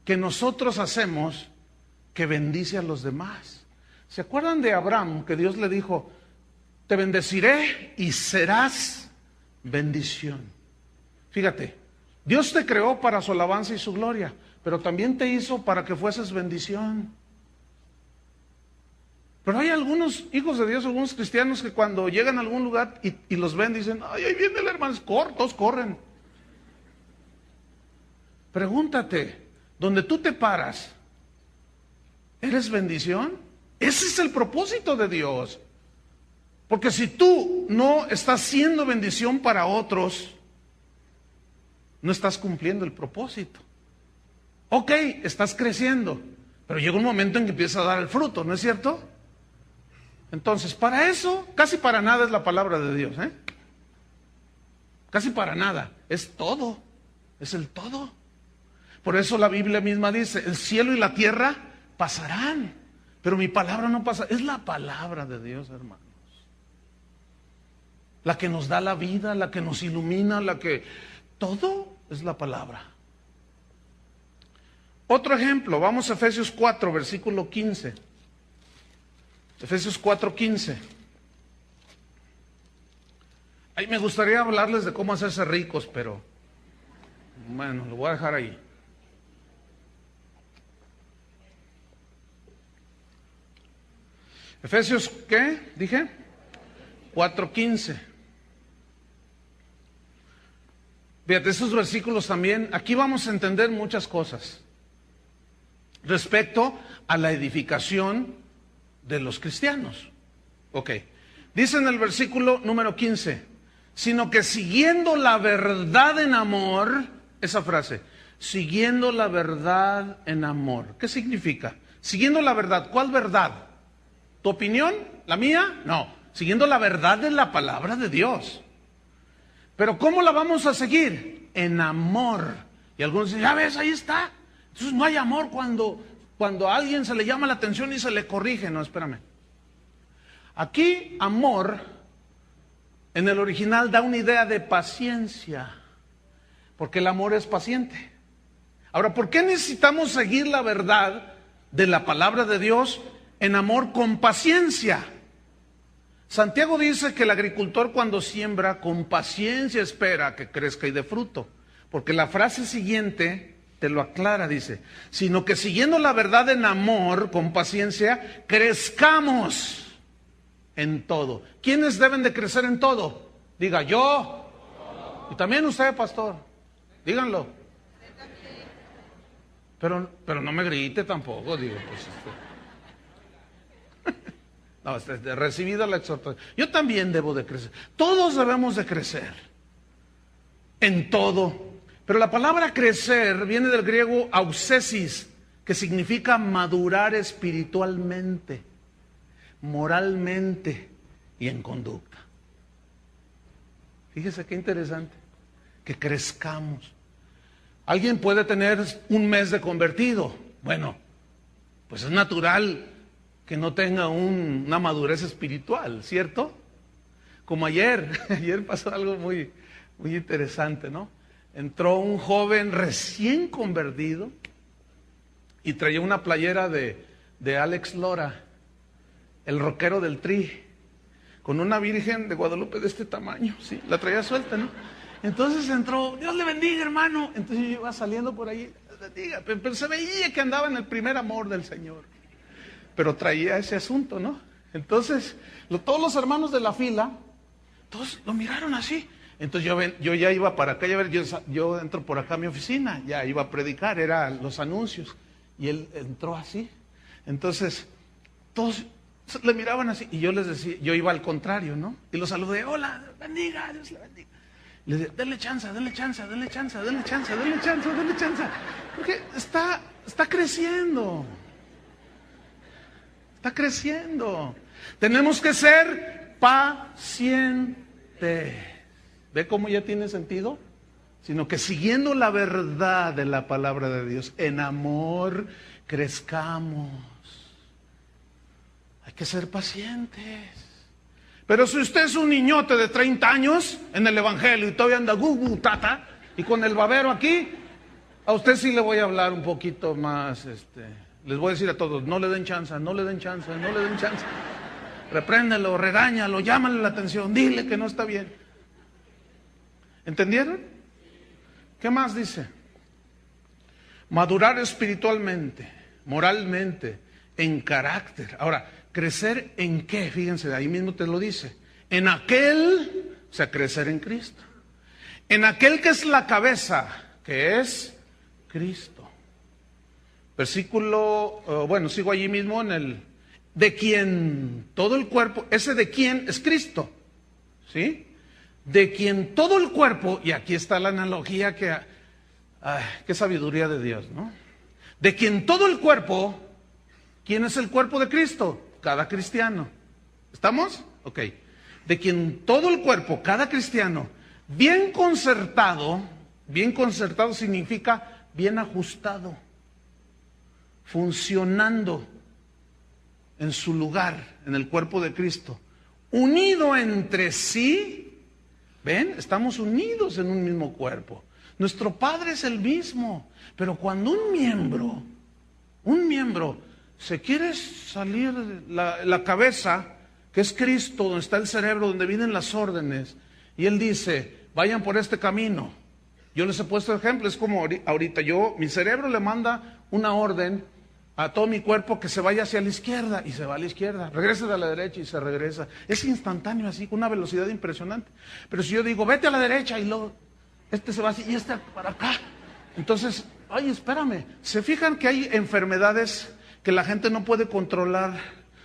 que nosotros hacemos que bendice a los demás. ¿Se acuerdan de Abraham que Dios le dijo, te bendeciré y serás bendición? Fíjate, Dios te creó para su alabanza y su gloria, pero también te hizo para que fueses bendición. Pero hay algunos hijos de Dios, algunos cristianos que cuando llegan a algún lugar y los ven, dicen, ay, ahí viene el hermano, todos corren. Pregúntate, donde tú te paras, ¿eres bendición? Ese es el propósito de Dios. Porque si tú no estás siendo bendición para otros, no estás cumpliendo el propósito. Ok, estás creciendo, pero llega un momento en que empieza a dar el fruto, ¿no es cierto? Entonces, para eso, casi para nada es la palabra de Dios, ¿eh? Casi para nada, es todo, es el todo. Por eso la Biblia misma dice, el cielo y la tierra pasarán, pero mi palabra no pasa. Es la palabra de Dios, hermanos. La que nos da la vida, la que nos ilumina, todo es la palabra. Otro ejemplo, vamos a Efesios 4, versículo 15. Efesios 4:15. Ahí me gustaría hablarles de cómo hacerse ricos, pero bueno, lo voy a dejar ahí. Efesios, ¿qué? Dije 4:15. Fíjate, estos versículos también, aquí vamos a entender muchas cosas respecto a la edificación de los cristianos. Ok, dice en el versículo número 15, sino que siguiendo la verdad en amor, esa frase, siguiendo la verdad en amor, ¿qué significa? Siguiendo la verdad, ¿cuál verdad? ¿Tu opinión? ¿La mía? No, siguiendo la verdad de la palabra de Dios. Pero ¿cómo la vamos a seguir? En amor. Y algunos dicen, ya ves, ahí está. Entonces no hay amor cuando a alguien se le llama la atención y se le corrige. No, espérame. Aquí amor en el original da una idea de paciencia, porque el amor es paciente. Ahora, ¿por qué necesitamos seguir la verdad de la palabra de Dios en amor con paciencia? Santiago dice que el agricultor cuando siembra con paciencia espera que crezca y dé fruto, porque la frase siguiente te lo aclara, dice, sino que siguiendo la verdad en amor con paciencia crezcamos en todo. ¿Quiénes deben de crecer en todo? Diga yo. Y también usted, pastor. Díganlo. Pero no me grite tampoco, digo, pues. No, recibida la exhortación. Yo también debo de crecer. Todos debemos de crecer. En todo. Pero la palabra crecer viene del griego ausesis, que significa madurar espiritualmente, moralmente y en conducta. Fíjese qué interesante, que crezcamos. Alguien puede tener un mes de convertido. Bueno, pues es natural que no tenga una madurez espiritual, ¿cierto? Como ayer pasó algo muy, muy interesante, ¿no? Entró un joven recién convertido y traía una playera de Alex Lora, el rockero del Tri, con una virgen de Guadalupe de este tamaño, ¿sí? La traía suelta, ¿no? Entonces entró, Dios le bendiga, hermano. Entonces yo iba saliendo por ahí, Dios bendiga, pero se veía que andaba en el primer amor del Señor. Pero traía ese asunto, ¿no? Entonces, todos los hermanos de la fila, todos lo miraron así. Entonces yo ya iba para acá, yo entro por acá a mi oficina, ya iba a predicar, eran los anuncios. Y él entró así. Entonces, todos le miraban así. Y yo les decía, yo iba al contrario, ¿no? Y los saludé, hola, bendiga, Dios le bendiga. Y les decía, denle chance, denle chance, denle chance, denle chance, denle chance, denle chance. Porque está creciendo. Está creciendo. Tenemos que ser pacientes. ¿Ve cómo ya tiene sentido? Sino que siguiendo la verdad de la palabra de Dios, en amor crezcamos. Hay que ser pacientes. Pero si usted es un niñote de 30 años en el evangelio y todavía anda tata, y con el babero aquí, a usted sí le voy a hablar un poquito más, les voy a decir a todos, no le den chance, no le den chance, no le den chance. Repréndelo, regáñalo, llámale la atención, dile que no está bien. ¿Entendieron? ¿Qué más dice? Madurar espiritualmente, moralmente, en carácter. Ahora, ¿crecer en qué? Fíjense, ahí mismo te lo dice. En aquel, o sea, crecer en Cristo. En aquel que es la cabeza, que es Cristo. Versículo, sigo allí mismo en el, de quien todo el cuerpo, ese de quien es Cristo, ¿sí? De quien todo el cuerpo, y aquí está la analogía qué sabiduría de Dios, ¿no? De quien todo el cuerpo, ¿quién es el cuerpo de Cristo? Cada cristiano. ¿Estamos? Ok. De quien todo el cuerpo, cada cristiano, bien concertado significa bien ajustado, funcionando en su lugar, en el cuerpo de Cristo, unido entre sí. ¿Ven? Estamos unidos en un mismo cuerpo. Nuestro Padre es el mismo, pero cuando un miembro se quiere salir la cabeza, que es Cristo, donde está el cerebro, donde vienen las órdenes, y Él dice, vayan por este camino. Yo les he puesto ejemplo, es como ahorita mi cerebro le manda una orden a todo mi cuerpo que se vaya hacia la izquierda, y se va a la izquierda, regrese a la derecha y se regresa. Es instantáneo así, con una velocidad impresionante. Pero si yo digo, vete a la derecha, y luego este se va así y este para acá. Entonces, ay, espérame, ¿se fijan que hay enfermedades que la gente no puede controlar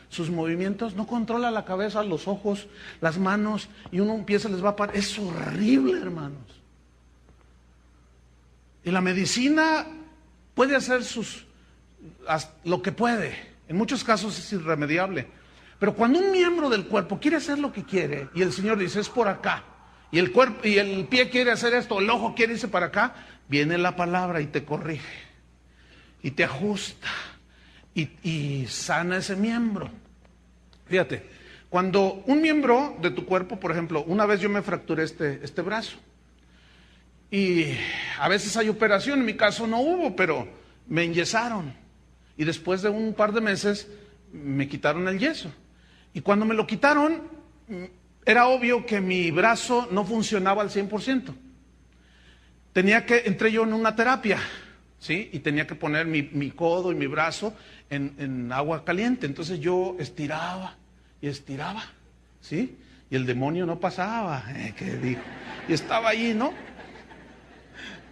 sus movimientos? No controla la cabeza, los ojos, las manos, y uno empieza, les va a parar. Es horrible, hermanos. Y la medicina puede hacer lo que puede. En muchos casos es irremediable. Pero cuando un miembro del cuerpo quiere hacer lo que quiere, y el Señor dice, es por acá, y el cuerpo, y el pie quiere hacer esto, el ojo quiere irse para acá, viene la palabra y te corrige, y te ajusta, y sana ese miembro. Fíjate, cuando un miembro de tu cuerpo, por ejemplo, una vez yo me fracturé este brazo, y a veces hay operación, en mi caso no hubo, pero me enyesaron, y después de un par de meses me quitaron el yeso. Y cuando me lo quitaron, era obvio que mi brazo no funcionaba al 100%. Entré yo en una terapia, ¿sí? Y tenía que poner mi codo y mi brazo en agua caliente. Entonces yo estiraba y estiraba, ¿sí? Y el demonio no pasaba, ¿qué dijo? Y estaba ahí, ¿no?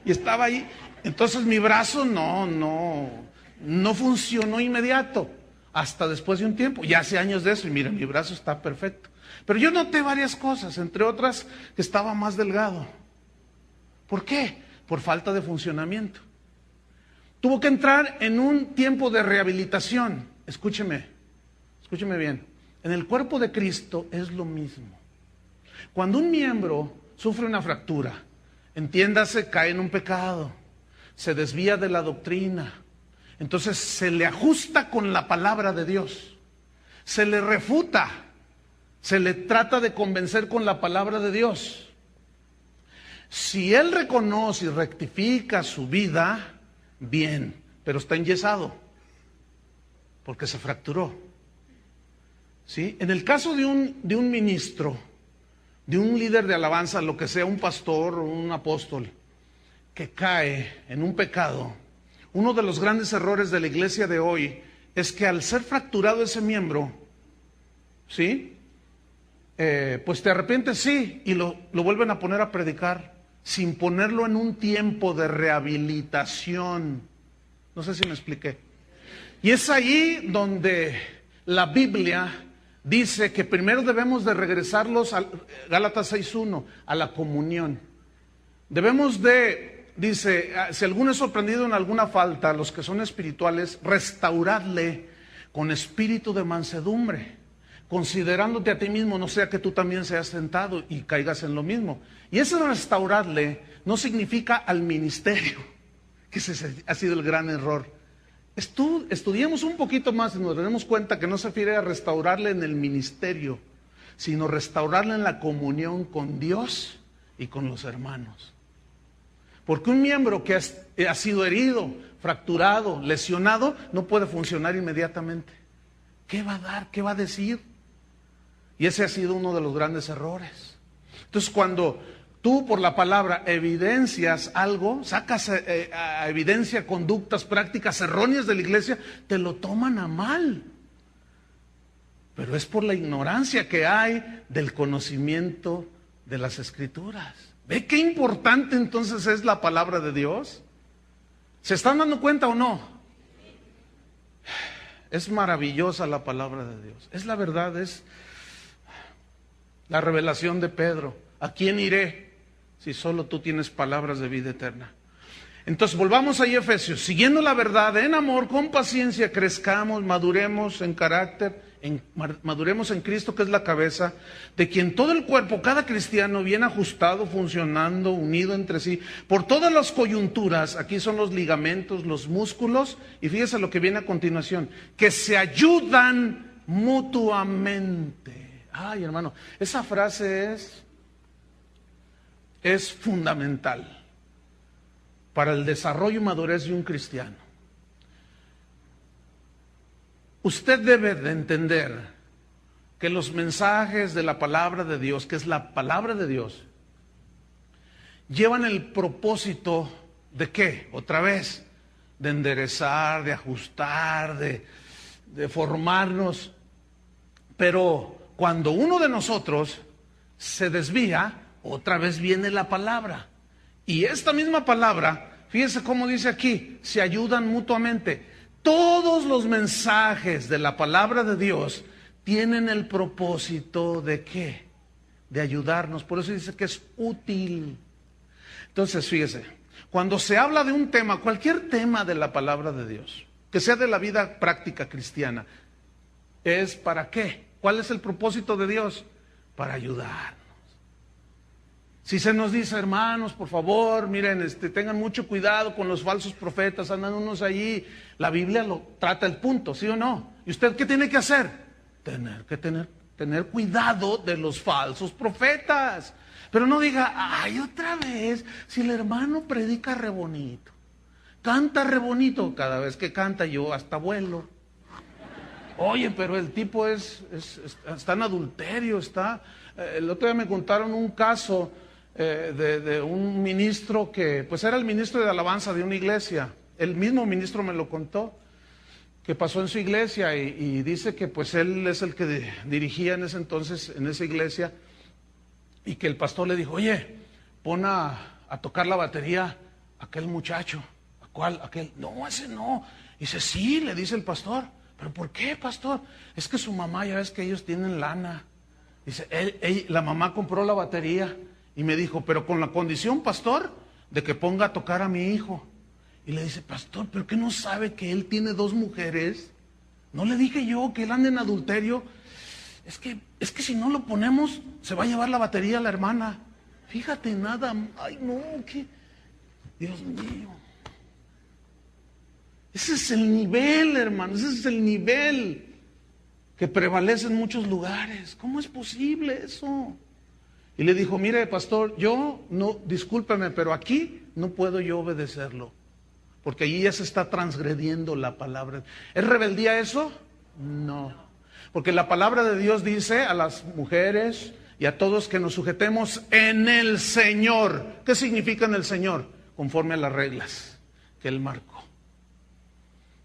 Y estaba ahí. Entonces mi brazo no funcionó inmediato. Hasta después de un tiempo, ya hace años de eso, y mira, mi brazo está perfecto. Pero yo noté varias cosas, entre otras, que estaba más delgado. ¿Por qué? Por falta de funcionamiento. Tuvo que entrar en un tiempo de rehabilitación. Escúcheme bien. En el cuerpo de Cristo es lo mismo. Cuando un miembro sufre una fractura, entiéndase, cae en un pecado, se desvía de la doctrina, entonces se le ajusta con la palabra de Dios, se le refuta, se le trata de convencer con la palabra de Dios. Si él reconoce y rectifica su vida, bien, pero está enyesado, porque se fracturó. ¿Sí? En el caso de un ministro, de un líder de alabanza, lo que sea, un pastor o un apóstol, que cae en un pecado, uno de los grandes errores de la iglesia de hoy es que al ser fracturado ese miembro, ¿sí? Pues te arrepientes, sí, y lo vuelven a poner a predicar, sin ponerlo en un tiempo de rehabilitación. No sé si me expliqué. Y es ahí donde la Biblia dice que primero debemos de regresarlos a Gálatas 6:1, a la comunión. Debemos dice, si alguno es sorprendido en alguna falta, los que son espirituales, restauradle con espíritu de mansedumbre, considerándote a ti mismo, no sea que tú también seas tentado y caigas en lo mismo. Y ese restaurarle no significa al ministerio, que ese ha sido el gran error. Estudiemos un poquito más y nos daremos cuenta que no se refiere a restaurarle en el ministerio, sino restaurarle en la comunión con Dios y con los hermanos. Porque un miembro que ha sido herido, fracturado, lesionado, no puede funcionar inmediatamente. ¿Qué va a dar? ¿Qué va a decir? Y ese ha sido uno de los grandes errores. Entonces, cuando tú por la palabra evidencias algo, sacas a evidencia conductas, prácticas erróneas de la iglesia, te lo toman a mal. Pero es por la ignorancia que hay del conocimiento de las Escrituras. ¿Ve qué importante entonces es la palabra de Dios? ¿Se están dando cuenta o no? Es maravillosa la palabra de Dios. Es la verdad, es la revelación de Pedro. ¿A quién iré si solo tú tienes palabras de vida eterna? Entonces volvamos ahí a Efesios. Siguiendo la verdad en amor, con paciencia, crezcamos, maduremos en carácter, maduremos en Cristo, que es la cabeza, de quien todo el cuerpo, cada cristiano bien ajustado, funcionando, unido entre sí, por todas las coyunturas, aquí son los ligamentos, los músculos, y fíjese lo que viene a continuación, que se ayudan mutuamente. Ay, hermano, esa frase es fundamental para el desarrollo y madurez de un cristiano. Usted debe de entender que los mensajes de la palabra de Dios, que es la palabra de Dios, llevan el propósito de ¿qué? Otra vez, de enderezar, de ajustar, de formarnos. Pero cuando uno de nosotros se desvía, otra vez viene la palabra Y esta misma palabra, fíjese cómo dice aquí, se ayudan mutuamente. Todos los mensajes de la palabra de Dios tienen el propósito de ¿qué? De ayudarnos. Por eso dice que es útil. Entonces, fíjese, cuando se habla de un tema, cualquier tema de la palabra de Dios, que sea de la vida práctica cristiana, ¿es para qué? ¿Cuál es el propósito de Dios? Para ayudarnos. Si se nos dice, hermanos, por favor, miren, tengan mucho cuidado con los falsos profetas, andan unos allí, la Biblia lo trata el punto, ¿sí o no? ¿Y usted qué tiene que hacer? Tener cuidado de los falsos profetas. Pero no diga, ay, otra vez, si el hermano predica re bonito, canta re bonito, cada vez que canta yo hasta vuelo. Oye, pero el tipo está en adulterio, el otro día me contaron un caso de un ministro que, pues era el ministro de alabanza de una iglesia, el mismo ministro me lo contó, que pasó en su iglesia y dice que pues él es el que dirigía en ese entonces, en esa iglesia, y que el pastor le dijo, oye, pon a tocar la batería a aquel muchacho. ¿A cuál? Aquel. No, ese no. Dice, sí, le dice el pastor. ¿Pero por qué, pastor? Es que su mamá, ya ves que ellos tienen lana. Dice, la mamá compró la batería y me dijo, pero con la condición, pastor, de que ponga a tocar a mi hijo. Y le dice, pastor, ¿pero qué no sabe que él tiene 2 mujeres? ¿No le dije yo que él anda en adulterio? Es que si no lo ponemos, se va a llevar la batería a la hermana. Fíjate, nada, ay no, ¿qué? Dios mío. Ese es el nivel, hermano, ese es el nivel que prevalece en muchos lugares. ¿Cómo es posible eso? Y le dijo, mire, pastor, yo no, discúlpeme, pero aquí no puedo yo obedecerlo, porque allí ya se está transgrediendo la palabra. ¿Es rebeldía eso? No. Porque la palabra de Dios dice a las mujeres y a todos que nos sujetemos en el Señor. ¿Qué significa en el Señor? Conforme a las reglas que Él marcó.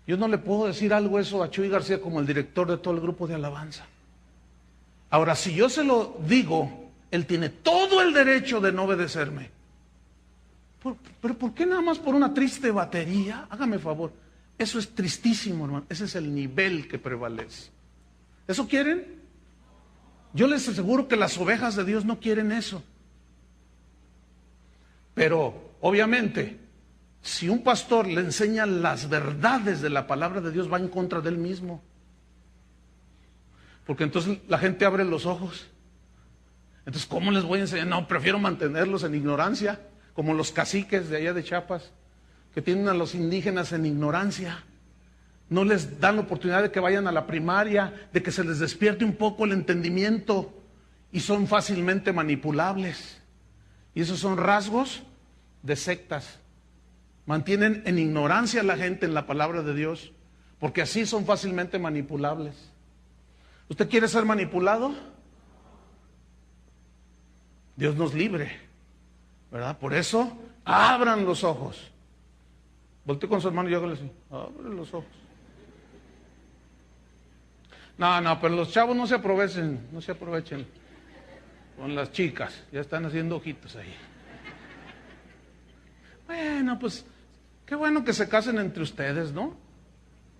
Yo no le puedo decir algo eso a Chuy García como el director de todo el grupo de alabanza. Ahora, si yo se lo digo, él tiene todo el derecho de no obedecerme. ¿Pero por qué nada más por una triste batería? Hágame favor. Eso es tristísimo, hermano. Ese es el nivel que prevalece. ¿Eso quieren? Yo les aseguro que las ovejas de Dios no quieren eso. Pero, obviamente, si un pastor le enseña las verdades de la palabra de Dios, va en contra de él mismo. Porque entonces la gente abre los ojos. Entonces, ¿cómo les voy a enseñar? No, prefiero mantenerlos en ignorancia, como los caciques de allá de Chiapas, que tienen a los indígenas en ignorancia. No les dan la oportunidad de que vayan a la primaria, de que se les despierte un poco el entendimiento, y son fácilmente manipulables. Y esos son rasgos de sectas. Mantienen en ignorancia a la gente en la palabra de Dios, porque así son fácilmente manipulables. ¿Usted quiere ser manipulado? Dios nos libre, ¿verdad? Por eso, abran los ojos. Voltee con su hermano y hágale así, abre los ojos. No, pero los chavos no se aprovechen con las chicas, ya están haciendo ojitos ahí. Bueno, pues, qué bueno que se casen entre ustedes, ¿no?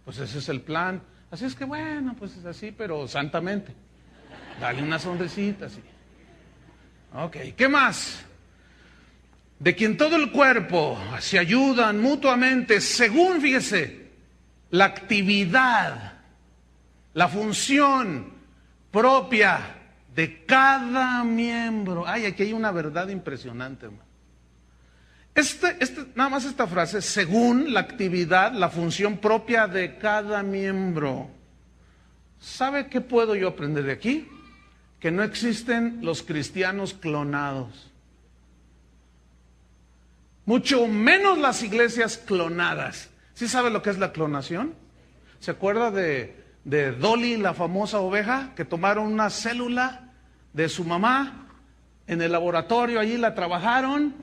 Pues ese es el plan. Así es que bueno, pues es así, pero santamente. Dale una sonrisita así. Ok, ¿qué más? De quien todo el cuerpo se ayudan mutuamente según, fíjese, la actividad, la función propia de cada miembro. Ay, aquí hay una verdad impresionante, hermano. Nada más esta frase, según la actividad, la función propia de cada miembro. ¿Sabe qué puedo yo aprender de aquí? Que no existen los cristianos clonados. Mucho menos las iglesias clonadas. ¿Sí sabe lo que es la clonación? ¿Se acuerda de Dolly, la famosa oveja, que tomaron una célula de su mamá en el laboratorio, allí la trabajaron,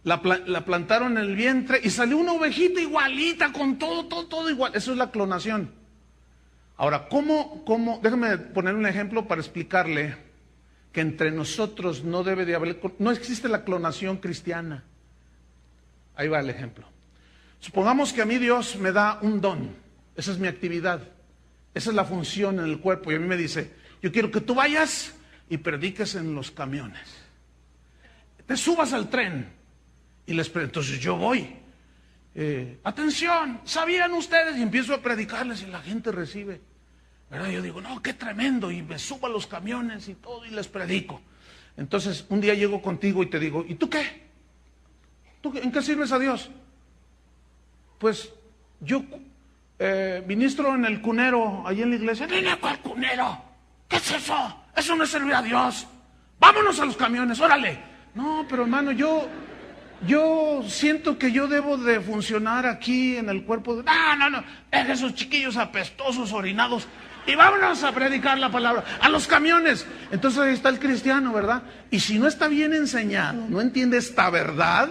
la plantaron en el vientre y salió una ovejita igualita, con todo igual? Eso es la clonación. Ahora, ¿cómo? Déjame poner un ejemplo para explicarle que entre nosotros no debe de haber, no existe la clonación cristiana. Ahí va el ejemplo. Supongamos que a mí Dios me da un don, esa es mi actividad, esa es la función en el cuerpo, y a mí me dice, yo quiero que tú vayas y prediques en los camiones, te subas al tren y les predico. Entonces yo voy, atención, ¿sabían ustedes? Y empiezo a predicarles y la gente recibe, ¿verdad? Yo digo, no, qué tremendo, y me subo a los camiones y todo y les predico. Entonces un día llego contigo y te digo, ¿y tú qué? ¿En qué sirves a Dios? Pues yo ministro en el cunero, ahí en la iglesia. Nene, ¿cuál cunero? ¿Qué es eso? Eso no es servir a Dios. Vámonos a los camiones, órale. No, pero hermano, yo siento que yo debo de funcionar aquí en el cuerpo de... No, esos chiquillos apestosos, orinados, y vámonos a predicar la palabra, a los camiones. Entonces ahí está el cristiano, ¿verdad? Y si no está bien enseñado, no entiende esta verdad,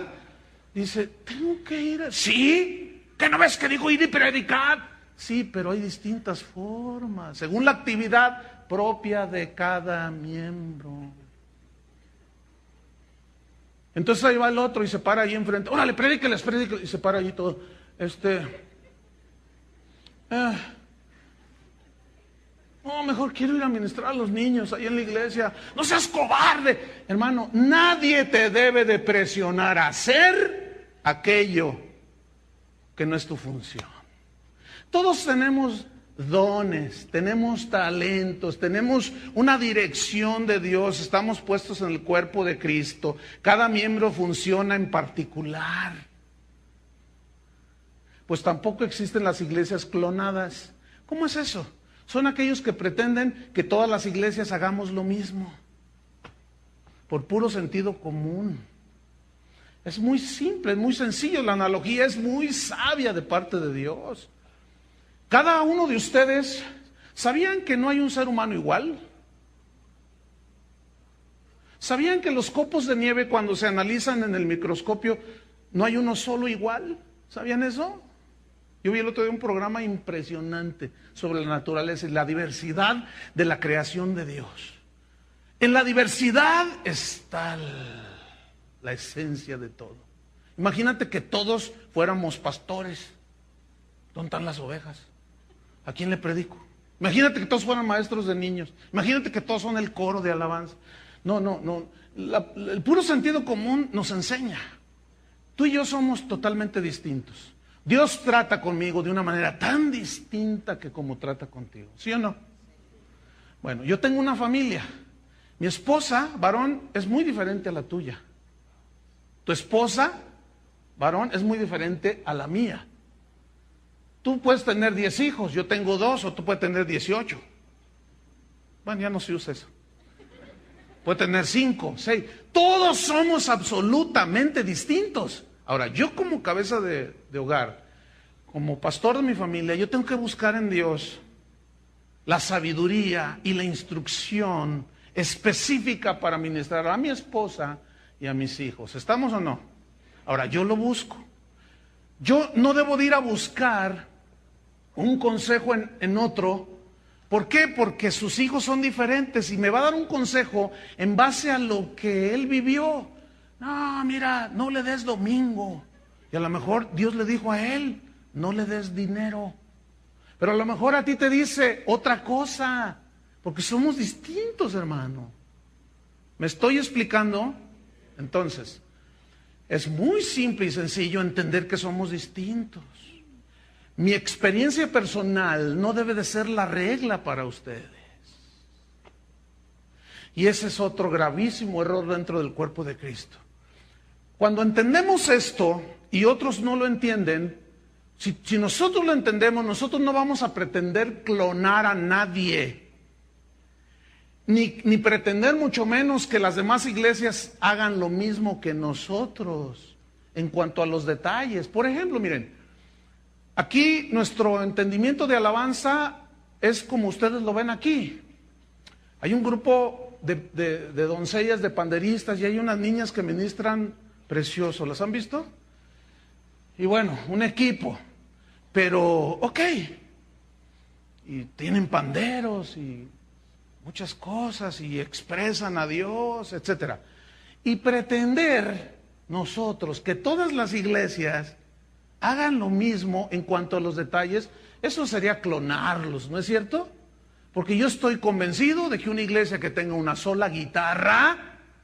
dice, tengo que ir ¿Sí? ¿Que no ves que dijo ir y predicar? Sí, pero hay distintas formas, según la actividad propia de cada miembro. Entonces ahí va el otro y se para ahí enfrente. Órale, predíqueles, y se para ahí todo. No, mejor quiero ir a ministrar a los niños ahí en la iglesia. No seas cobarde. Hermano, nadie te debe de presionar a hacer aquello que no es tu función. Todos tenemos dones, tenemos talentos, tenemos una dirección de Dios, estamos puestos en el cuerpo de Cristo. Cada miembro funciona en particular. Pues tampoco existen las iglesias clonadas. ¿Cómo es eso? Son aquellos que pretenden que todas las iglesias hagamos lo mismo, por puro sentido común. Es muy simple, es muy sencillo, la analogía es muy sabia de parte de Dios. Cada uno de ustedes, ¿sabían que no hay un ser humano igual? ¿Sabían que los copos de nieve cuando se analizan en el microscopio no hay uno solo igual? ¿Sabían eso? Yo vi el otro día un programa impresionante sobre la naturaleza y la diversidad de la creación de Dios. En la diversidad está la esencia de todo. Imagínate que todos fuéramos pastores. ¿Dónde están las ovejas? ¿A quién le predico? Imagínate que todos fueran maestros de niños. Imagínate que todos son el coro de alabanza. No. El puro sentido común nos enseña. Tú y yo somos totalmente distintos. Dios trata conmigo de una manera tan distinta que como trata contigo. ¿Sí o no? Bueno, yo tengo una familia. Mi esposa, varón, es muy diferente a la tuya. Tu esposa, varón, es muy diferente a la mía. Tú puedes tener 10 hijos, yo tengo 2, o tú puedes tener 18. Bueno, ya no se usa eso. Puede tener 5, 6. Todos somos absolutamente distintos. Ahora, yo como cabeza de hogar, como pastor de mi familia, yo tengo que buscar en Dios la sabiduría y la instrucción específica para ministrar a mi esposa y a mis hijos. ¿Estamos o no? Ahora, yo lo busco. Yo no debo de ir a buscar un consejo en otro. ¿Por qué? Porque sus hijos son diferentes y me va a dar un consejo en base a lo que él vivió. No, mira, no le des domingo. Y a lo mejor Dios le dijo a él, no le des dinero. Pero a lo mejor a ti te dice otra cosa, porque somos distintos, hermano. ¿Me estoy explicando? Entonces, es muy simple y sencillo entender que somos distintos. Mi experiencia personal no debe de ser la regla para ustedes. Y ese es otro gravísimo error dentro del cuerpo de Cristo. Cuando entendemos esto y otros no lo entienden, si nosotros lo entendemos, nosotros no vamos a pretender clonar a nadie. Ni pretender mucho menos que las demás iglesias hagan lo mismo que nosotros en cuanto a los detalles. Por ejemplo, miren, aquí nuestro entendimiento de alabanza es como ustedes lo ven aquí. Hay un grupo de doncellas, de panderistas, y hay unas niñas que ministran precioso. ¿Las han visto? Y bueno, un equipo, pero ok. Y tienen panderos y muchas cosas y expresan a Dios, etcétera. Y pretender nosotros que todas las iglesias hagan lo mismo en cuanto a los detalles, eso sería clonarlos, ¿no es cierto? Porque yo estoy convencido de que una iglesia que tenga una sola guitarra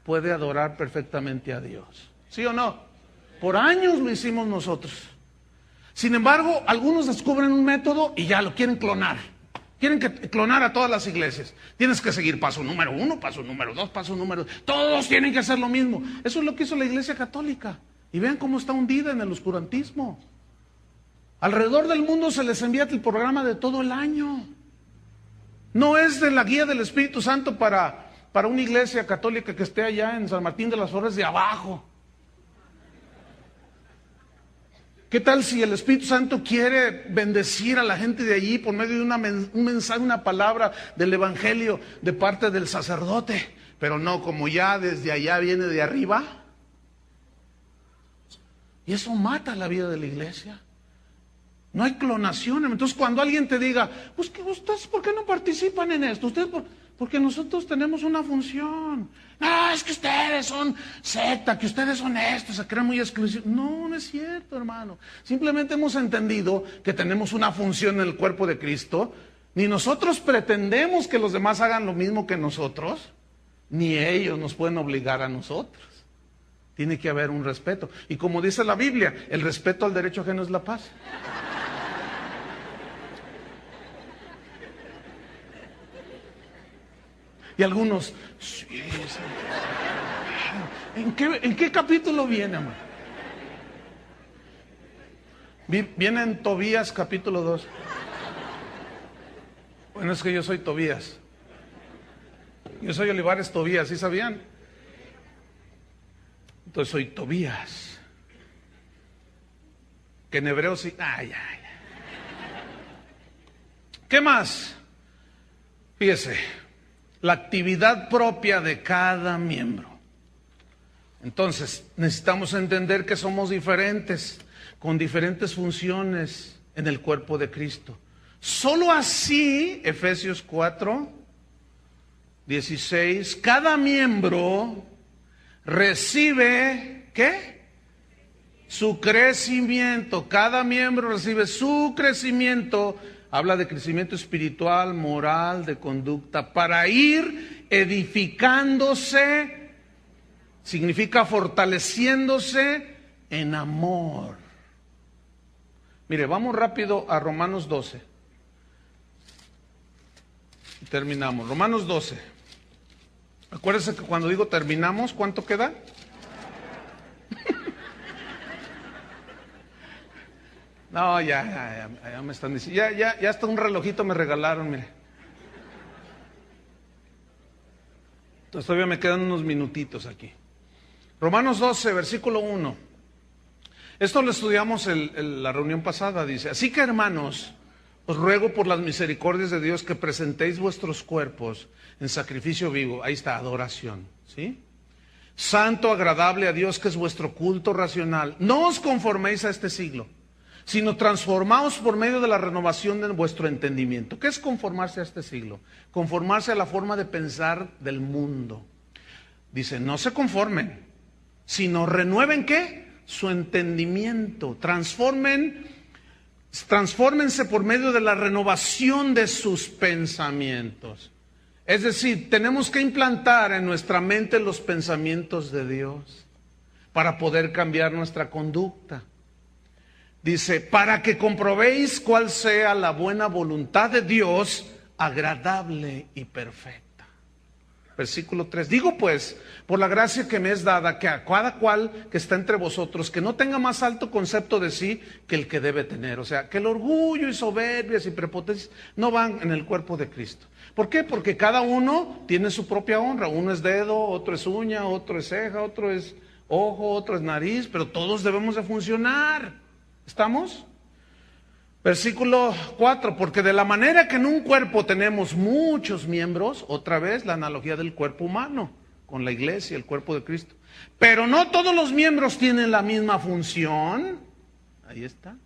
puede adorar perfectamente a Dios. ¿Sí o no? Por años lo hicimos nosotros. Sin embargo, algunos descubren un método y ya lo quieren clonar. Quieren clonar a todas las iglesias. Tienes que seguir paso número 1, paso número 2, paso número... Todos tienen que hacer lo mismo. Eso es lo que hizo la iglesia católica. Y vean cómo está hundida en el oscurantismo. Alrededor del mundo se les envía el programa de todo el año. No es de la guía del Espíritu Santo para una iglesia católica que esté allá en San Martín de las Flores de abajo. ¿Qué tal si el Espíritu Santo quiere bendecir a la gente de allí por medio de un mensaje, una palabra del Evangelio de parte del sacerdote? Pero no, como ya desde allá viene de arriba. Y eso mata la vida de la iglesia. No hay clonación. Entonces cuando alguien te diga, pues que ustedes, ¿por qué no participan en esto? Ustedes, porque nosotros tenemos una función. No, es que ustedes son secta, que ustedes son esto, se creen muy exclusivos. No, no es cierto, hermano. Simplemente hemos entendido que tenemos una función en el cuerpo de Cristo. Ni nosotros pretendemos que los demás hagan lo mismo que nosotros, ni ellos nos pueden obligar a nosotros. Tiene que haber un respeto. Y como dice la Biblia, el respeto al derecho ajeno es la paz. Y algunos, sí, sí. ¿En qué capítulo viene, amor? Viene en Tobías capítulo 2. Bueno, es que yo soy Tobías. Yo soy Olivares Tobías, ¿sí sabían? Entonces soy Tobías. Que en hebreo sí. Ay. ¿Qué más? Fíjese. La actividad propia de cada miembro. Entonces, necesitamos entender que somos diferentes, con diferentes funciones en el cuerpo de Cristo. Solo así, Efesios 4, 16, cada miembro recibe, ¿qué? Su crecimiento. Cada miembro recibe su crecimiento. Habla de crecimiento espiritual, moral, de conducta, para ir edificándose, significa fortaleciéndose en amor. Mire, vamos rápido a Romanos 12. Y terminamos. Romanos 12. Acuérdense que cuando digo terminamos, ¿cuánto queda? No, ya me están diciendo. Ya hasta un relojito me regalaron, mire. Entonces todavía me quedan unos minutitos aquí. Romanos 12, versículo 1. Esto lo estudiamos en la reunión pasada, dice. Así que, hermanos, os ruego por las misericordias de Dios que presentéis vuestros cuerpos en sacrificio vivo. Ahí está, adoración, ¿sí? Santo, agradable a Dios, que es vuestro culto racional. No os conforméis a este siglo, sino transformaos por medio de la renovación de vuestro entendimiento. ¿Qué es conformarse a este siglo? Conformarse a la forma de pensar del mundo. Dice, no se conformen, sino renueven, ¿qué? Su entendimiento. Transfórmense por medio de la renovación de sus pensamientos. Es decir, tenemos que implantar en nuestra mente los pensamientos de Dios para poder cambiar nuestra conducta. Dice, para que comprobéis cuál sea la buena voluntad de Dios, agradable y perfecta. Versículo 3. Digo pues, por la gracia que me es dada, que a cada cual que está entre vosotros, que no tenga más alto concepto de sí que el que debe tener. O sea, que el orgullo y soberbias y prepotencias no van en el cuerpo de Cristo. ¿Por qué? Porque cada uno tiene su propia honra. Uno es dedo, otro es uña, otro es ceja, otro es ojo, otro es nariz, pero todos debemos de funcionar. ¿Estamos? Versículo 4, porque de la manera que en un cuerpo tenemos muchos miembros, otra vez la analogía del cuerpo humano, con la iglesia, el cuerpo de Cristo, pero no todos los miembros tienen la misma función, ahí está.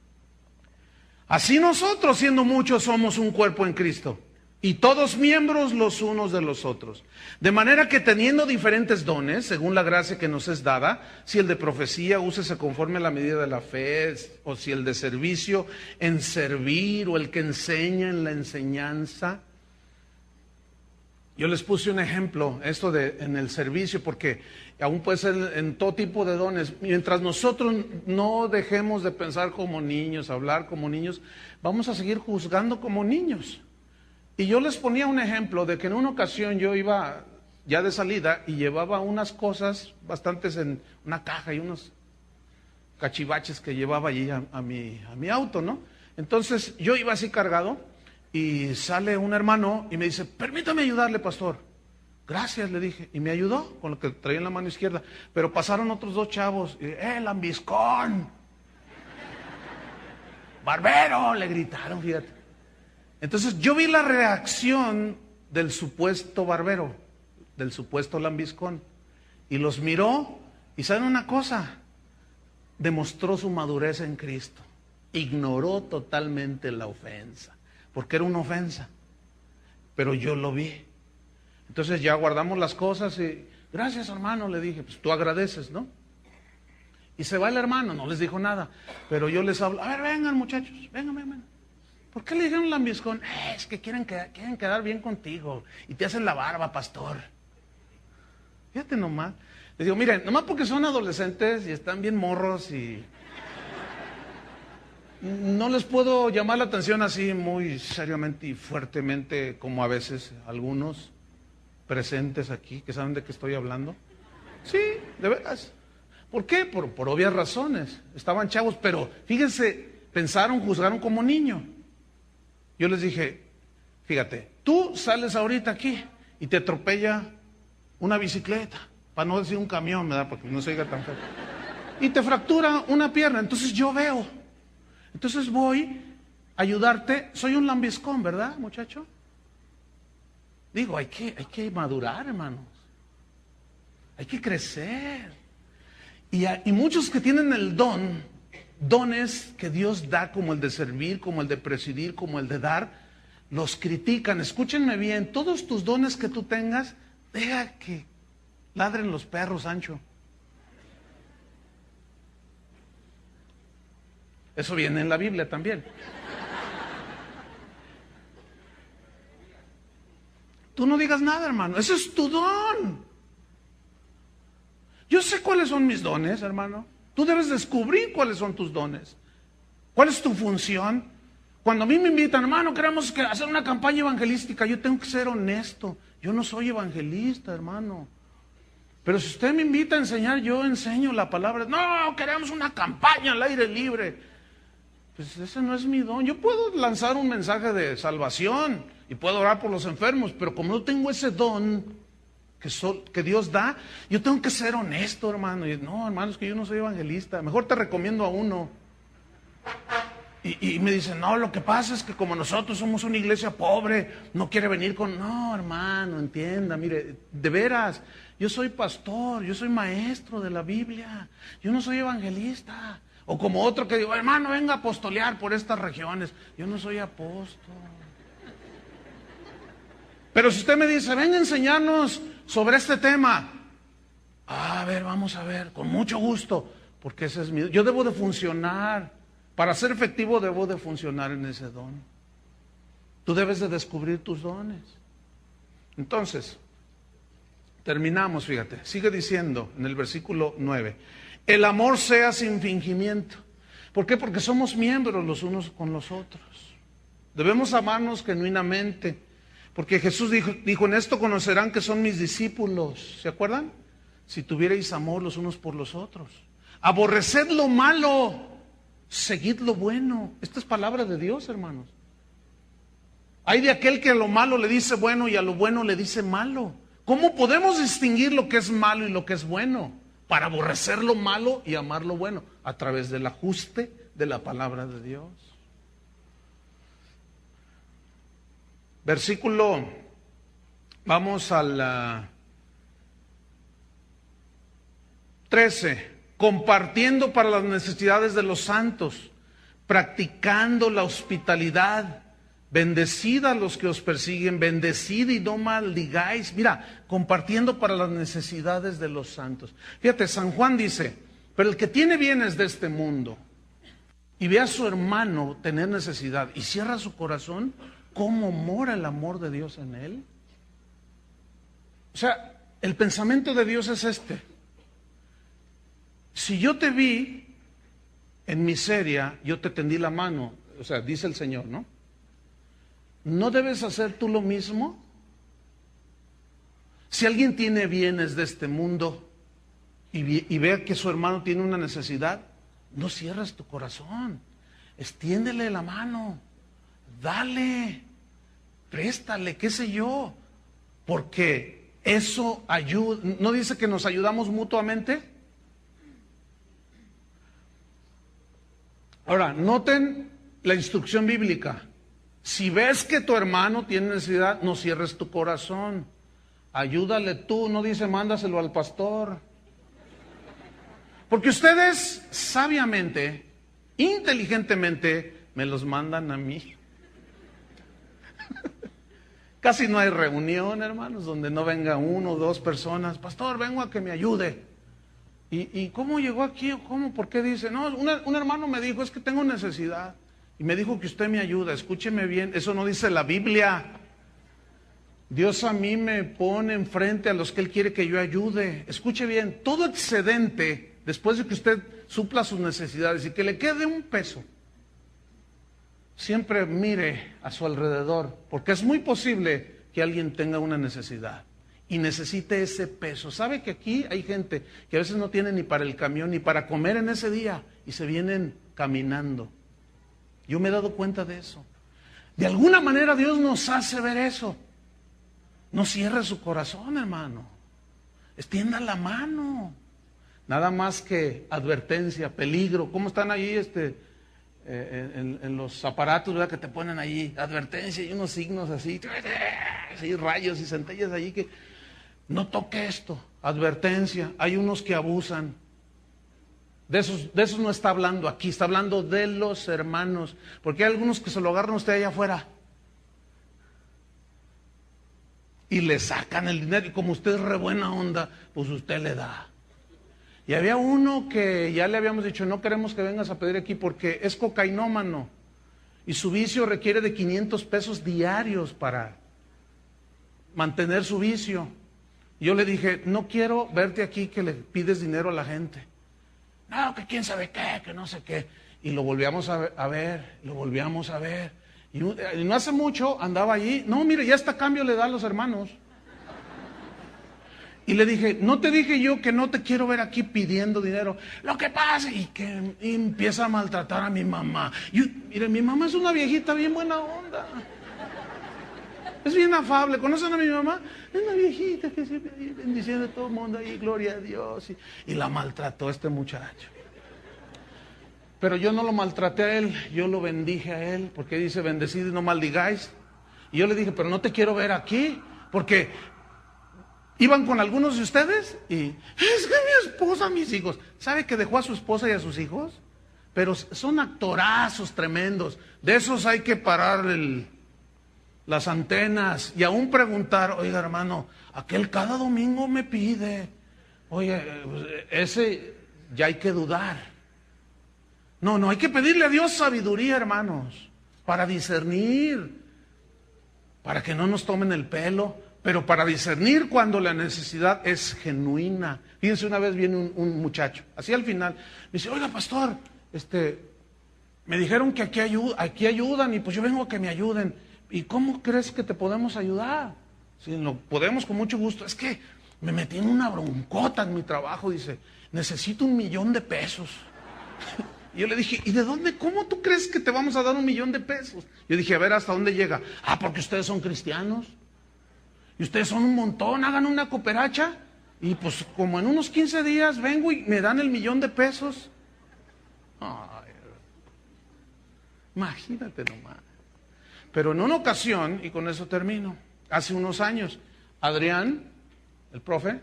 Así nosotros, siendo muchos, somos un cuerpo en Cristo, y todos miembros los unos de los otros. De manera que teniendo diferentes dones, según la gracia que nos es dada, si el de profecía, úsese conforme a la medida de la fe, o si el de servicio, en servir, o el que enseña en la enseñanza. Yo les puse un ejemplo, esto de en el servicio, porque aún puede ser en todo tipo de dones. Mientras nosotros no dejemos de pensar como niños, hablar como niños, vamos a seguir juzgando como niños. Y yo les ponía un ejemplo de que en una ocasión yo iba ya de salida y llevaba unas cosas bastantes en una caja y unos cachivaches que llevaba allí a mi auto, ¿no? Entonces yo iba así cargado y sale un hermano y me dice, permítame ayudarle, pastor. Gracias, le dije, y me ayudó con lo que traía en la mano izquierda. Pero pasaron otros dos chavos, lambiscón, barbero, le gritaron, fíjate. Entonces yo vi la reacción del supuesto barbero, del supuesto lambiscón, y los miró, y ¿saben una cosa? Demostró su madurez en Cristo, ignoró totalmente la ofensa, porque era una ofensa, pero yo lo vi. Entonces ya guardamos las cosas y, gracias hermano, le dije, pues tú agradeces, ¿no? Y se va el hermano, no les dijo nada, pero yo les hablo, a ver, vengan muchachos, vengan. ¿Por qué le dijeron lambiscón? Es que quieren quedar bien contigo y te hacen la barba, pastor. Fíjate nomás. Les digo, miren, nomás porque son adolescentes y están bien morros y no les puedo llamar la atención así muy seriamente y fuertemente como a veces algunos presentes aquí que saben de qué estoy hablando. Sí, de veras. ¿Por qué? Por obvias razones. Estaban chavos, pero fíjense, pensaron, juzgaron como niño. Yo les dije, fíjate, tú sales ahorita aquí y te atropella una bicicleta, para no decir un camión, ¿verdad? Porque no se diga tan feo. Y te fractura una pierna, entonces yo veo. Entonces voy a ayudarte. Soy un lambiscón, ¿verdad, muchacho? Digo, hay que madurar, hermanos. Hay que crecer. Y muchos que tienen el dones que Dios da, como el de servir, como el de presidir, como el de dar, los critican. Escúchenme bien, todos tus dones que tú tengas, deja que ladren los perros, Sancho. Eso viene en la Biblia también. Tú no digas nada, hermano, ese es tu don. Yo sé cuáles son mis dones, hermano. Tú debes descubrir cuáles son tus dones. ¿Cuál es tu función? Cuando a mí me invitan, hermano, queremos hacer una campaña evangelística, yo tengo que ser honesto. Yo no soy evangelista, hermano. Pero si usted me invita a enseñar, yo enseño la palabra. No, queremos una campaña al aire libre. Pues ese no es mi don. Yo puedo lanzar un mensaje de salvación y puedo orar por los enfermos, pero como no tengo ese don que Dios da, yo tengo que ser honesto, hermano. Y no, hermano, es que yo no soy evangelista. Mejor te recomiendo a uno. Y me dicen, no, lo que pasa es que como nosotros somos una iglesia pobre, no quiere venir con... No, hermano, entienda, mire, de veras, yo soy pastor, yo soy maestro de la Biblia, yo no soy evangelista. O como otro que digo, hermano, venga a apostolear por estas regiones. Yo no soy apóstol. Pero si usted me dice, venga a enseñarnos sobre este tema. A ver, vamos a ver, con mucho gusto, porque ese es mi... Yo debo de funcionar. Para ser efectivo debo de funcionar en ese don. Tú debes de descubrir tus dones. Entonces, terminamos, fíjate. Sigue diciendo en el versículo 9. El amor sea sin fingimiento. ¿Por qué? Porque somos miembros los unos con los otros. Debemos amarnos genuinamente. Porque Jesús dijo, en esto conocerán que son mis discípulos. ¿Se acuerdan? Si tuvierais amor los unos por los otros. Aborreced lo malo, seguid lo bueno. Esta es palabra de Dios, hermanos. Hay de aquel que a lo malo le dice bueno y a lo bueno le dice malo. ¿Cómo podemos distinguir lo que es malo y lo que es bueno? Para aborrecer lo malo y amar lo bueno. A través del ajuste de la palabra de Dios. Versículo, vamos al 13, compartiendo para las necesidades de los santos, practicando la hospitalidad. Bendecid a los que os persiguen, bendecid y no maldigáis. Mira, compartiendo para las necesidades de los santos. Fíjate, San Juan dice, pero el que tiene bienes de este mundo y ve a su hermano tener necesidad y cierra su corazón, ¿cómo mora el amor de Dios en él? O sea, el pensamiento de Dios es este. Si yo te vi en miseria, yo te tendí la mano, o sea, dice el Señor, ¿no? ¿No debes hacer tú lo mismo? Si alguien tiene bienes de este mundo y ve que su hermano tiene una necesidad, no cierres tu corazón, extiéndele la mano, dale, préstale, qué sé yo, porque eso ayuda. ¿No dice que nos ayudamos mutuamente? Ahora, noten la instrucción bíblica. Si ves que tu hermano tiene necesidad, no cierres tu corazón. Ayúdale tú, no dice mándaselo al pastor. Porque ustedes sabiamente, inteligentemente, me los mandan a mí. Casi no hay reunión, hermanos, donde no venga uno o dos personas. Pastor, vengo a que me ayude. ¿Y cómo llegó aquí? ¿Cómo? ¿Por qué dice? No, un hermano me dijo, es que tengo necesidad. Y me dijo que usted me ayuda. Escúcheme bien, eso no dice la Biblia. Dios a mí me pone enfrente a los que Él quiere que yo ayude. Escuche bien, todo excedente, después de que usted supla sus necesidades y que le quede un peso, siempre mire a su alrededor, porque es muy posible que alguien tenga una necesidad y necesite ese peso. ¿Sabe que aquí hay gente que a veces no tiene ni para el camión ni para comer en ese día y se vienen caminando? Yo me he dado cuenta de eso. De alguna manera Dios nos hace ver eso. No cierre su corazón, hermano. Extienda la mano. Nada más que advertencia, peligro. ¿Cómo están ahí en los aparatos, ¿verdad? Que te ponen ahí advertencia y unos signos así, rayos y centellas allí que no toque esto. Advertencia. Hay unos que abusan. De esos no está hablando aquí, está hablando de los hermanos. Porque hay algunos que se lo agarran a usted allá afuera y le sacan el dinero, y como usted es re buena onda, pues usted le da. Y había uno que ya le habíamos dicho, no queremos que vengas a pedir aquí porque es cocainómano y su vicio requiere de 500 pesos diarios para mantener su vicio. Yo le dije, no quiero verte aquí que le pides dinero a la gente. No, que quién sabe qué, que no sé qué. Y lo volvíamos a ver, lo volvíamos a ver. Y no hace mucho andaba allí. No, mire, ya hasta cambio le da a los hermanos. Y le dije, no te dije yo que no te quiero ver aquí pidiendo dinero. Lo que pasa, y empieza a maltratar a mi mamá. Mire, mi mamá es una viejita bien buena onda. Es bien afable. ¿Conocen a mi mamá? Es una viejita que siempre bendiciendo a todo el mundo ahí, gloria a Dios. Y la maltrató este muchacho. Pero yo no lo maltraté a él, yo lo bendije a él, porque dice, bendecid y no maldigáis. Y yo le dije, pero no te quiero ver aquí, porque iban con algunos de ustedes y, es que mi esposa, mis hijos. ¿Sabe que dejó a su esposa y a sus hijos? Pero son actorazos tremendos. De esos hay que parar las antenas y aún preguntar, oiga hermano, aquel cada domingo me pide. Oye, ese ya hay que dudar. No, hay que pedirle a Dios sabiduría, hermanos, para discernir, para que no nos tomen el pelo, pero para discernir cuando la necesidad es genuina. Fíjense, una vez viene un muchacho, así al final, me dice, oiga pastor, me dijeron que aquí ayudan y pues yo vengo a que me ayuden. ¿Y cómo crees que te podemos ayudar? Si lo podemos con mucho gusto. Es que me metí en una broncota en mi trabajo, dice, necesito 1 millón de pesos. Y yo le dije, ¿y de dónde? ¿Cómo tú crees que te vamos a dar 1 millón de pesos? Yo dije, a ver, ¿hasta dónde llega? Ah, porque ustedes son cristianos. Y ustedes son un montón, hagan una cooperacha. Y pues como en unos 15 días vengo y me dan el 1 millón de pesos. Ay, imagínate nomás. Pero en una ocasión, y con eso termino, hace unos años, Adrián, el profe,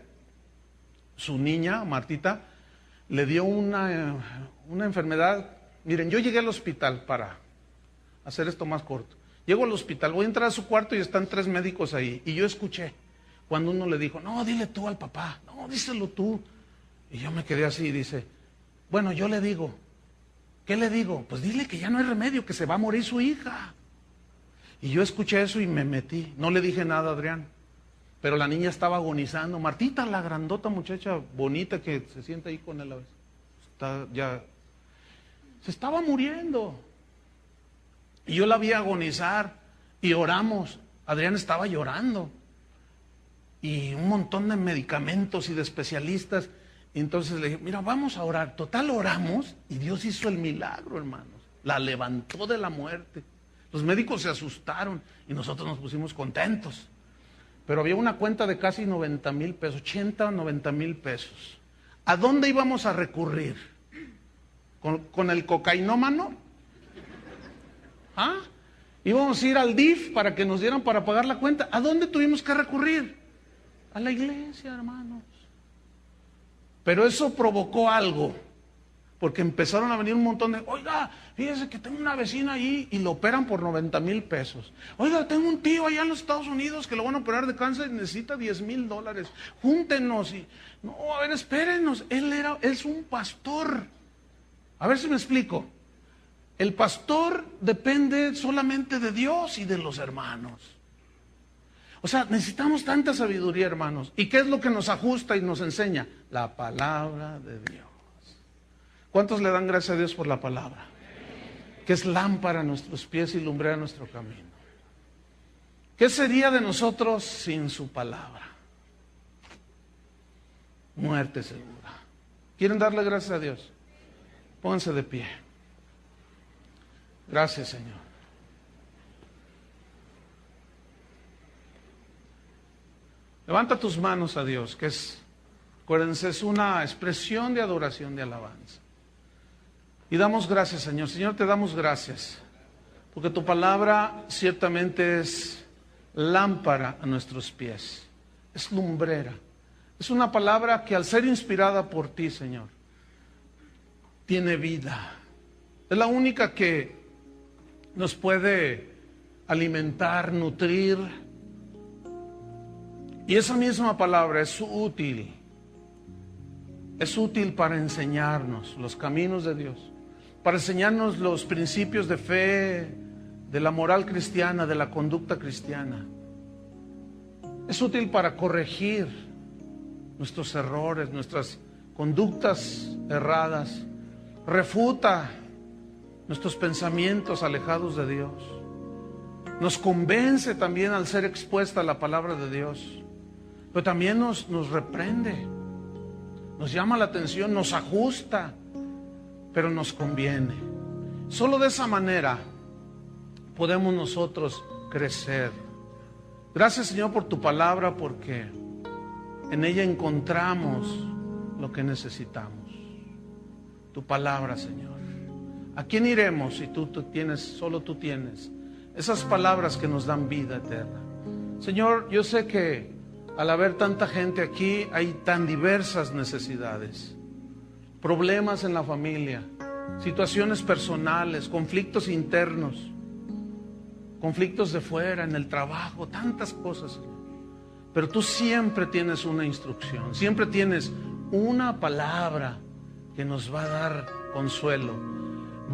su niña, Martita, le dio una enfermedad. Miren, yo llegué al hospital para hacer esto más corto. Llego al hospital, voy a entrar a su cuarto y están 3 médicos ahí. Y yo escuché cuando uno le dijo, no, dile tú al papá, no, díselo tú. Y yo me quedé así y dice, bueno, yo le digo, ¿qué le digo? Pues dile que ya no hay remedio, que se va a morir su hija. Y yo escuché eso y me metí. No le dije nada a Adrián, pero la niña estaba agonizando. Martita, la grandota muchacha bonita que se sienta ahí con él a veces, se estaba muriendo. Y yo la vi agonizar y oramos. Adrián estaba llorando. Y un montón de medicamentos y de especialistas. Y entonces le dije, mira, vamos a orar. Total, oramos y Dios hizo el milagro, hermanos. La levantó de la muerte. Los médicos se asustaron y nosotros nos pusimos contentos. Pero había una cuenta de casi 90,000 pesos, 80 o 90,000 pesos. ¿A dónde íbamos a recurrir? ¿Con el cocainómano? ¿Ah? Íbamos a ir al DIF para que nos dieran para pagar la cuenta. ¿A dónde tuvimos que recurrir? A la iglesia, hermanos. Pero eso provocó algo, porque empezaron a venir un montón de, oiga, fíjese que tengo una vecina ahí y lo operan por 90,000 pesos. Oiga, tengo un tío allá en los Estados Unidos que lo van a operar de cáncer y necesita $10,000. Júntenos. Y, no, a ver, espérenos. Él es un pastor. A ver si me explico. El pastor depende solamente de Dios y de los hermanos. O sea, necesitamos tanta sabiduría, hermanos. ¿Y qué es lo que nos ajusta y nos enseña? La palabra de Dios. ¿Cuántos le dan gracias a Dios por la palabra? Que es lámpara a nuestros pies y lumbrera a nuestro camino. ¿Qué sería de nosotros sin su palabra? Muerte segura. ¿Quieren darle gracias a Dios? Pónganse de pie. Gracias, Señor. Levanta tus manos a Dios, que acuérdense, es una expresión de adoración, de alabanza. Y damos gracias, Señor. Señor, te damos gracias, porque tu palabra ciertamente es lámpara a nuestros pies, es lumbrera. Es una palabra que al ser inspirada por ti, Señor, tiene vida. Es la única que nos puede alimentar, nutrir. Y esa misma palabra es útil para enseñarnos los caminos de Dios, para enseñarnos los principios de fe, de la moral cristiana, de la conducta cristiana. Es útil para corregir nuestros errores, nuestras conductas erradas. Refuta nuestros pensamientos alejados de Dios. Nos convence también al ser expuesta a la palabra de Dios. Pero también nos reprende, nos llama la atención, nos ajusta, pero nos conviene. Solo de esa manera podemos nosotros crecer. Gracias, Señor, por tu palabra, porque en ella encontramos lo que necesitamos. Tu palabra, Señor. ¿A quién iremos si solo tú tienes esas palabras que nos dan vida eterna? Señor, yo sé que al haber tanta gente aquí, hay tan diversas necesidades, problemas en la familia, situaciones personales, conflictos internos, conflictos de fuera, en el trabajo, tantas cosas. Pero tú siempre tienes una instrucción, siempre tienes una palabra que nos va a dar consuelo.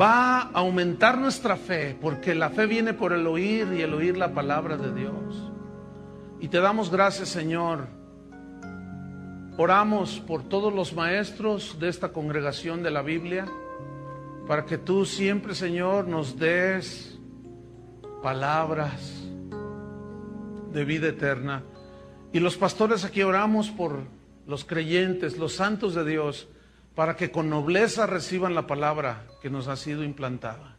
Va a aumentar nuestra fe, porque la fe viene por el oír y el oír la palabra de Dios. Y te damos gracias, Señor. Oramos por todos los maestros de esta congregación de la Biblia, para que tú siempre, Señor, nos des palabras de vida eterna. Y los pastores aquí oramos por los creyentes, los santos de Dios, para que con nobleza reciban la palabra que nos ha sido implantada.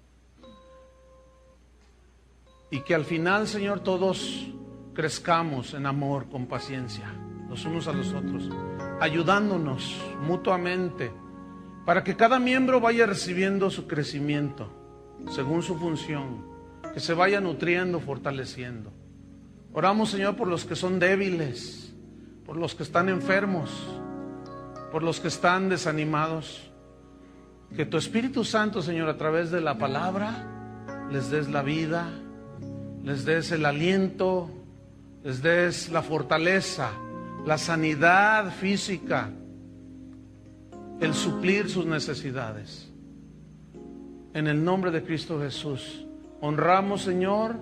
Y que al final, Señor, todos crezcamos en amor, con paciencia, los unos a los otros, ayudándonos mutuamente, para que cada miembro vaya recibiendo su crecimiento, según su función, que se vaya nutriendo, fortaleciendo. Oramos, Señor, por los que son débiles, por los que están enfermos, por los que están desanimados. Que tu Espíritu Santo, Señor, a través de la palabra, les des la vida, les des el aliento, les des la fortaleza, la sanidad física, el suplir sus necesidades. En el nombre de Cristo Jesús, honramos, Señor,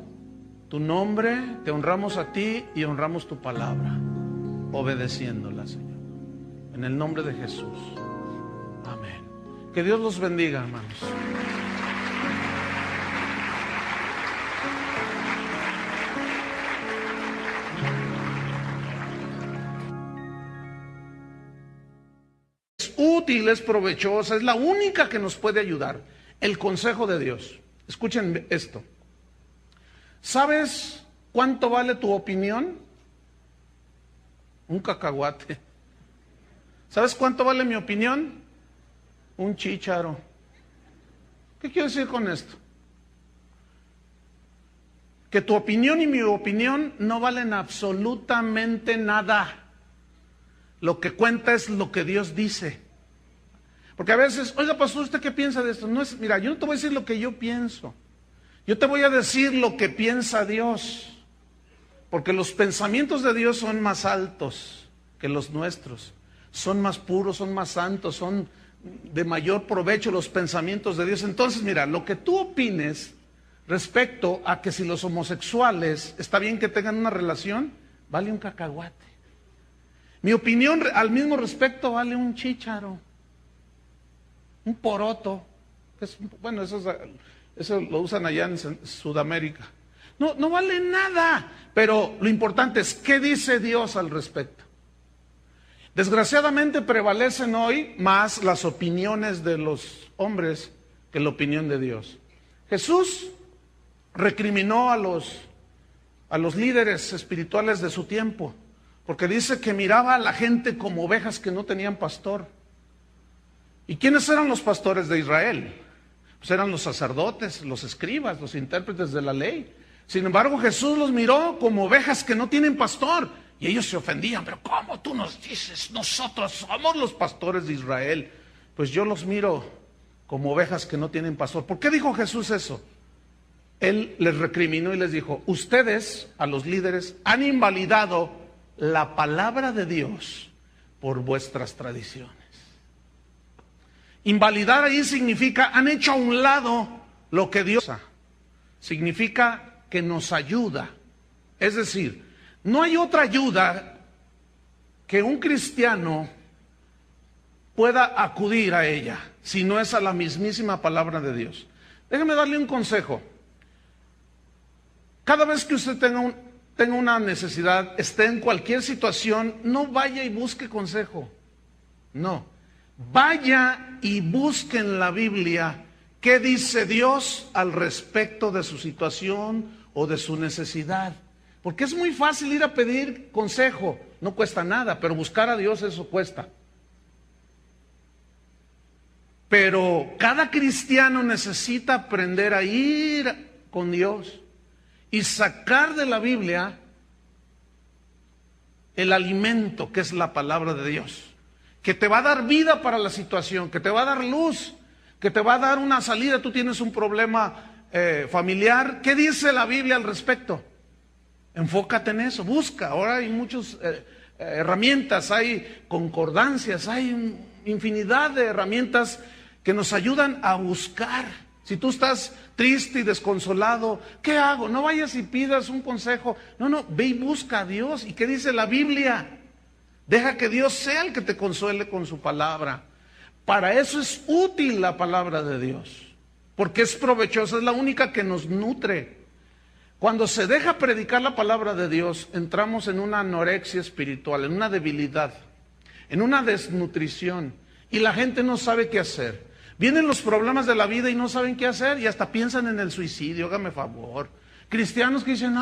tu nombre, te honramos a ti y honramos tu palabra, obedeciéndola, Señor. En el nombre de Jesús. Amén. Que Dios los bendiga, hermanos. Es útil, es provechosa, es la única que nos puede ayudar. El consejo de Dios. Escuchen esto. ¿Sabes cuánto vale tu opinión? Un cacahuate. ¿Sabes cuánto vale mi opinión? Un chícharo. ¿Qué quiero decir con esto? Que tu opinión y mi opinión no valen absolutamente nada. Lo que cuenta es lo que Dios dice. Porque a veces, oiga, pastor, ¿usted qué piensa de esto? No es, mira, yo no te voy a decir lo que yo pienso. Yo te voy a decir lo que piensa Dios. Porque los pensamientos de Dios son más altos que los nuestros. Son más puros, son más santos, son de mayor provecho los pensamientos de Dios. Entonces, mira, lo que tú opines respecto a que si los homosexuales está bien que tengan una relación, vale un cacahuate. Mi opinión al mismo respecto vale un chícharo, un poroto. Bueno, eso lo usan allá en Sudamérica. No vale nada, pero lo importante es ¿qué dice Dios al respecto? Desgraciadamente prevalecen hoy más las opiniones de los hombres que la opinión de Dios. Jesús recriminó a los líderes espirituales de su tiempo, porque dice que miraba a la gente como ovejas que no tenían pastor. ¿Y quiénes eran los pastores de Israel? Pues eran los sacerdotes, los escribas, los intérpretes de la ley. Sin embargo, Jesús los miró como ovejas que no tienen pastor. Y ellos se ofendían, pero ¿cómo tú nos dices? Nosotros somos los pastores de Israel. Pues yo los miro como ovejas que no tienen pastor. ¿Por qué dijo Jesús eso? Él les recriminó y les dijo, ustedes, a los líderes, han invalidado la palabra de Dios por vuestras tradiciones. Invalidar ahí significa, han hecho a un lado lo que Dios ha. Significa que nos ayuda. Es decir, no hay otra ayuda que un cristiano pueda acudir a ella, si no es a la mismísima palabra de Dios. Déjeme darle un consejo. Cada vez que usted tenga una necesidad, esté en cualquier situación, no vaya y busque consejo. No. Vaya y busque en la Biblia qué dice Dios al respecto de su situación o de su necesidad. Porque es muy fácil ir a pedir consejo, no cuesta nada, pero buscar a Dios eso cuesta. Pero cada cristiano necesita aprender a ir con Dios y sacar de la Biblia el alimento que es la palabra de Dios, que te va a dar vida para la situación, que te va a dar luz, que te va a dar una salida. Tú tienes un problema familiar, ¿qué dice la Biblia al respecto? Enfócate en eso, busca. Ahora hay muchas herramientas, hay concordancias, hay infinidad de herramientas que nos ayudan a buscar. Si tú estás triste y desconsolado, ¿qué hago? No vayas y pidas un consejo. No, ve y busca a Dios. ¿Y qué dice la Biblia? Deja que Dios sea el que te consuele con su palabra. Para eso es útil la palabra de Dios, porque es provechosa, es la única que nos nutre. Cuando se deja predicar la palabra de Dios, entramos en una anorexia espiritual, en una debilidad, en una desnutrición, y la gente no sabe qué hacer. Vienen los problemas de la vida y no saben qué hacer, y hasta piensan en el suicidio, hágame favor. Cristianos que dicen,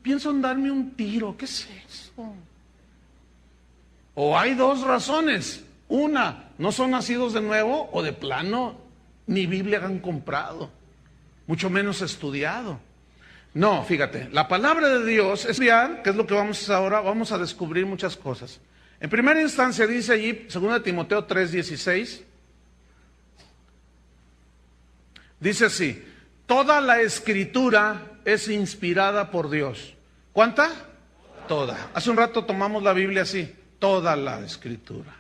pienso en darme un tiro, ¿qué es eso? O hay dos razones. Una, no son nacidos de nuevo, o de plano, ni Biblia han comprado, mucho menos estudiado. No, fíjate, la palabra de Dios es estudiar, que es lo que vamos a hacer ahora, vamos a descubrir muchas cosas. En primera instancia dice allí, 2 Timoteo 3:16, dice así, Toda la escritura es inspirada por Dios. ¿Cuánta? Toda. Hace un rato tomamos la Biblia así, toda la escritura.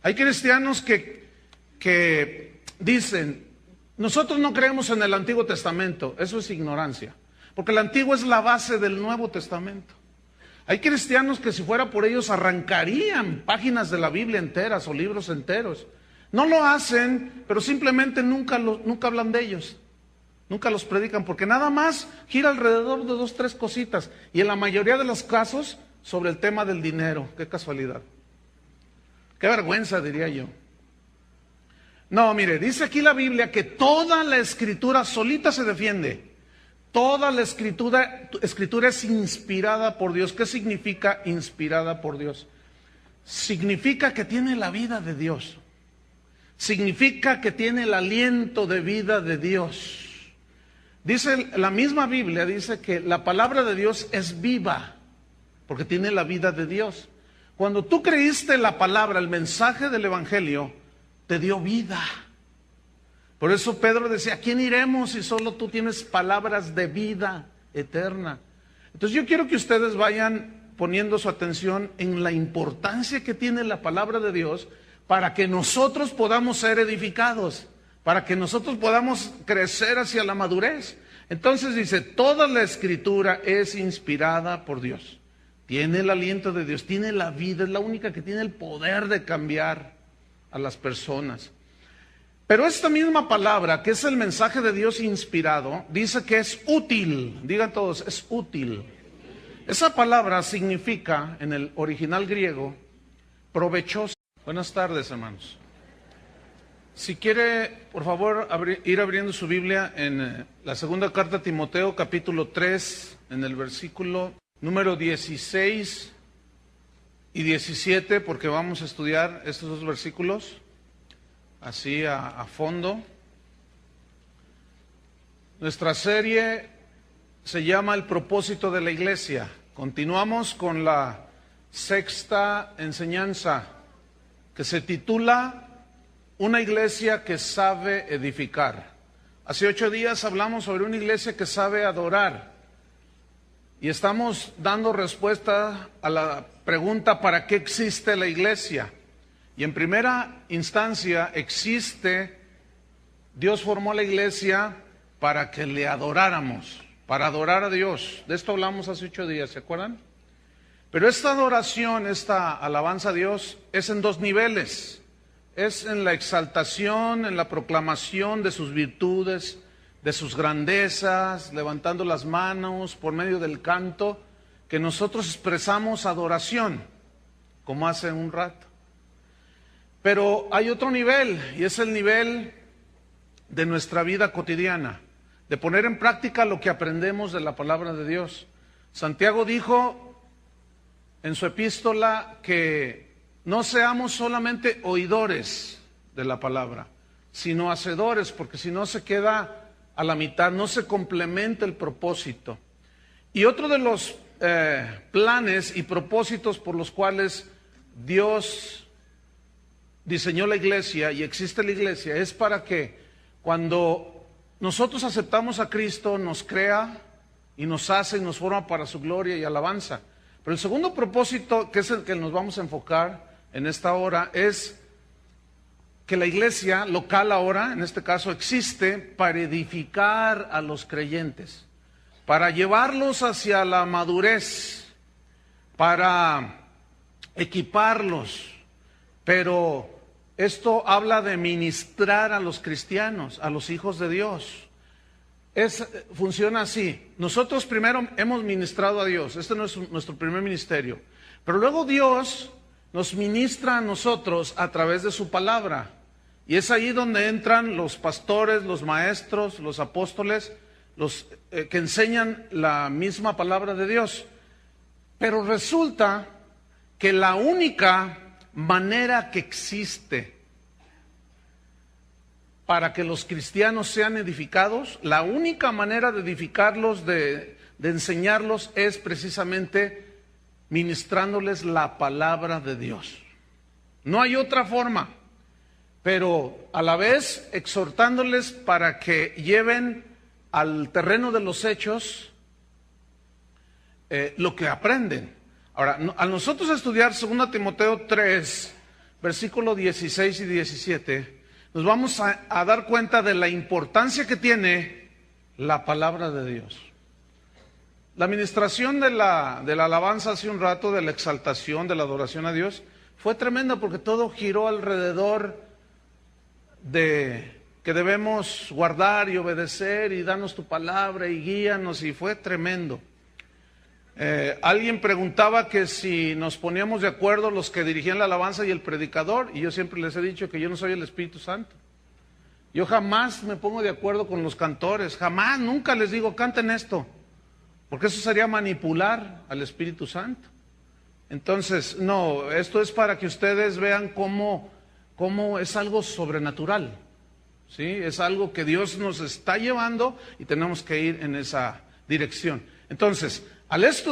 Hay cristianos que dicen, nosotros no creemos en el Antiguo Testamento. Eso es ignorancia, porque el Antiguo es la base del Nuevo Testamento. Hay cristianos que si fuera por ellos arrancarían páginas de la Biblia enteras o libros enteros. No lo hacen, pero simplemente nunca hablan de ellos. Nunca los predican, porque nada más gira alrededor de 2, 3 cositas. Y en la mayoría de los casos, sobre el tema del dinero. Qué casualidad. Qué vergüenza, diría yo. No, mire, dice aquí la Biblia que toda la escritura solita se defiende. Toda la escritura es inspirada por Dios. ¿Qué significa inspirada por Dios? Significa que tiene la vida de Dios. Significa que tiene el aliento de vida de Dios. Dice la misma Biblia, dice que la palabra de Dios es viva, porque tiene la vida de Dios. Cuando tú creíste la palabra, el mensaje del Evangelio, te dio vida. Por eso Pedro decía, ¿a quién iremos si solo tú tienes palabras de vida eterna? Entonces yo quiero que ustedes vayan poniendo su atención en la importancia que tiene la palabra de Dios para que nosotros podamos ser edificados, para que nosotros podamos crecer hacia la madurez. Entonces dice, toda la escritura es inspirada por Dios. Tiene el aliento de Dios, tiene la vida, es la única que tiene el poder de cambiar a las personas. Pero esta misma palabra, que es el mensaje de Dios inspirado, dice que es útil. Digan todos, es útil. Esa palabra significa, en el original griego, provechoso. Buenas tardes, hermanos. Si quiere, por favor, ir abriendo su Biblia en la segunda carta a Timoteo, capítulo 3, en el versículo número 16 y 17, porque vamos a estudiar estos dos versículos así a fondo. Nuestra serie se llama El propósito de la iglesia. Continuamos con la sexta enseñanza, que se titula Una iglesia que sabe edificar. Hace 8 días hablamos sobre una iglesia que sabe adorar. Y estamos dando respuesta a la pregunta, ¿para qué existe la iglesia? Y en primera instancia Dios formó la iglesia para que le adoráramos, para adorar a Dios. De esto hablamos hace 8 días, ¿se acuerdan? Pero esta adoración, esta alabanza a Dios es en 2 niveles. Es en la exaltación, en la proclamación de sus virtudes, de sus grandezas, levantando las manos por medio del canto, que nosotros expresamos adoración, como hace un rato. Pero hay otro nivel, y es el nivel de nuestra vida cotidiana, de poner en práctica lo que aprendemos de la palabra de Dios. Santiago dijo en su epístola que no seamos solamente oidores de la palabra, sino hacedores, porque si no se queda a la mitad, no se complementa el propósito. Y otro de los planes y propósitos por los cuales Dios diseñó la iglesia y existe la iglesia es para que cuando nosotros aceptamos a Cristo nos crea y nos hace y nos forma para su gloria y alabanza. Pero el segundo propósito, que es el que nos vamos a enfocar en esta hora, es que la iglesia local ahora, en este caso, existe para edificar a los creyentes, para llevarlos hacia la madurez, para equiparlos. Pero esto habla de ministrar a los cristianos, a los hijos de Dios. Funciona así. Nosotros primero hemos ministrado a Dios. Este no es nuestro primer ministerio. Pero luego Dios nos ministra a nosotros a través de su palabra. Y es ahí donde entran los pastores, los maestros, los apóstoles, los que enseñan la misma palabra de Dios. Pero resulta que la única manera que existe para que los cristianos sean edificados, la única manera de edificarlos, de enseñarlos, es precisamente ministrándoles la palabra de Dios. No hay otra forma. pero a la vez exhortándoles para que lleven al terreno de los hechos lo que aprenden. Ahora, a nosotros estudiar 2 Timoteo 3, versículos 16 y 17, nos vamos a dar cuenta de la importancia que tiene la palabra de Dios. La administración de la alabanza hace un rato, de la exaltación, de la adoración a Dios, fue tremenda porque todo giró alrededor de que debemos guardar y obedecer y danos tu palabra y guíanos, y fue tremendo. Alguien preguntaba que si nos poníamos de acuerdo los que dirigían la alabanza y el predicador, y yo siempre les he dicho que yo no soy el Espíritu Santo. Yo jamás me pongo de acuerdo con los cantores, jamás, nunca les digo canten esto, porque eso sería manipular al Espíritu Santo. Entonces, no, esto es para que ustedes vean cómo es algo sobrenatural, ¿sí? Es algo que Dios nos está llevando y tenemos que ir en esa dirección. Entonces, al estudiar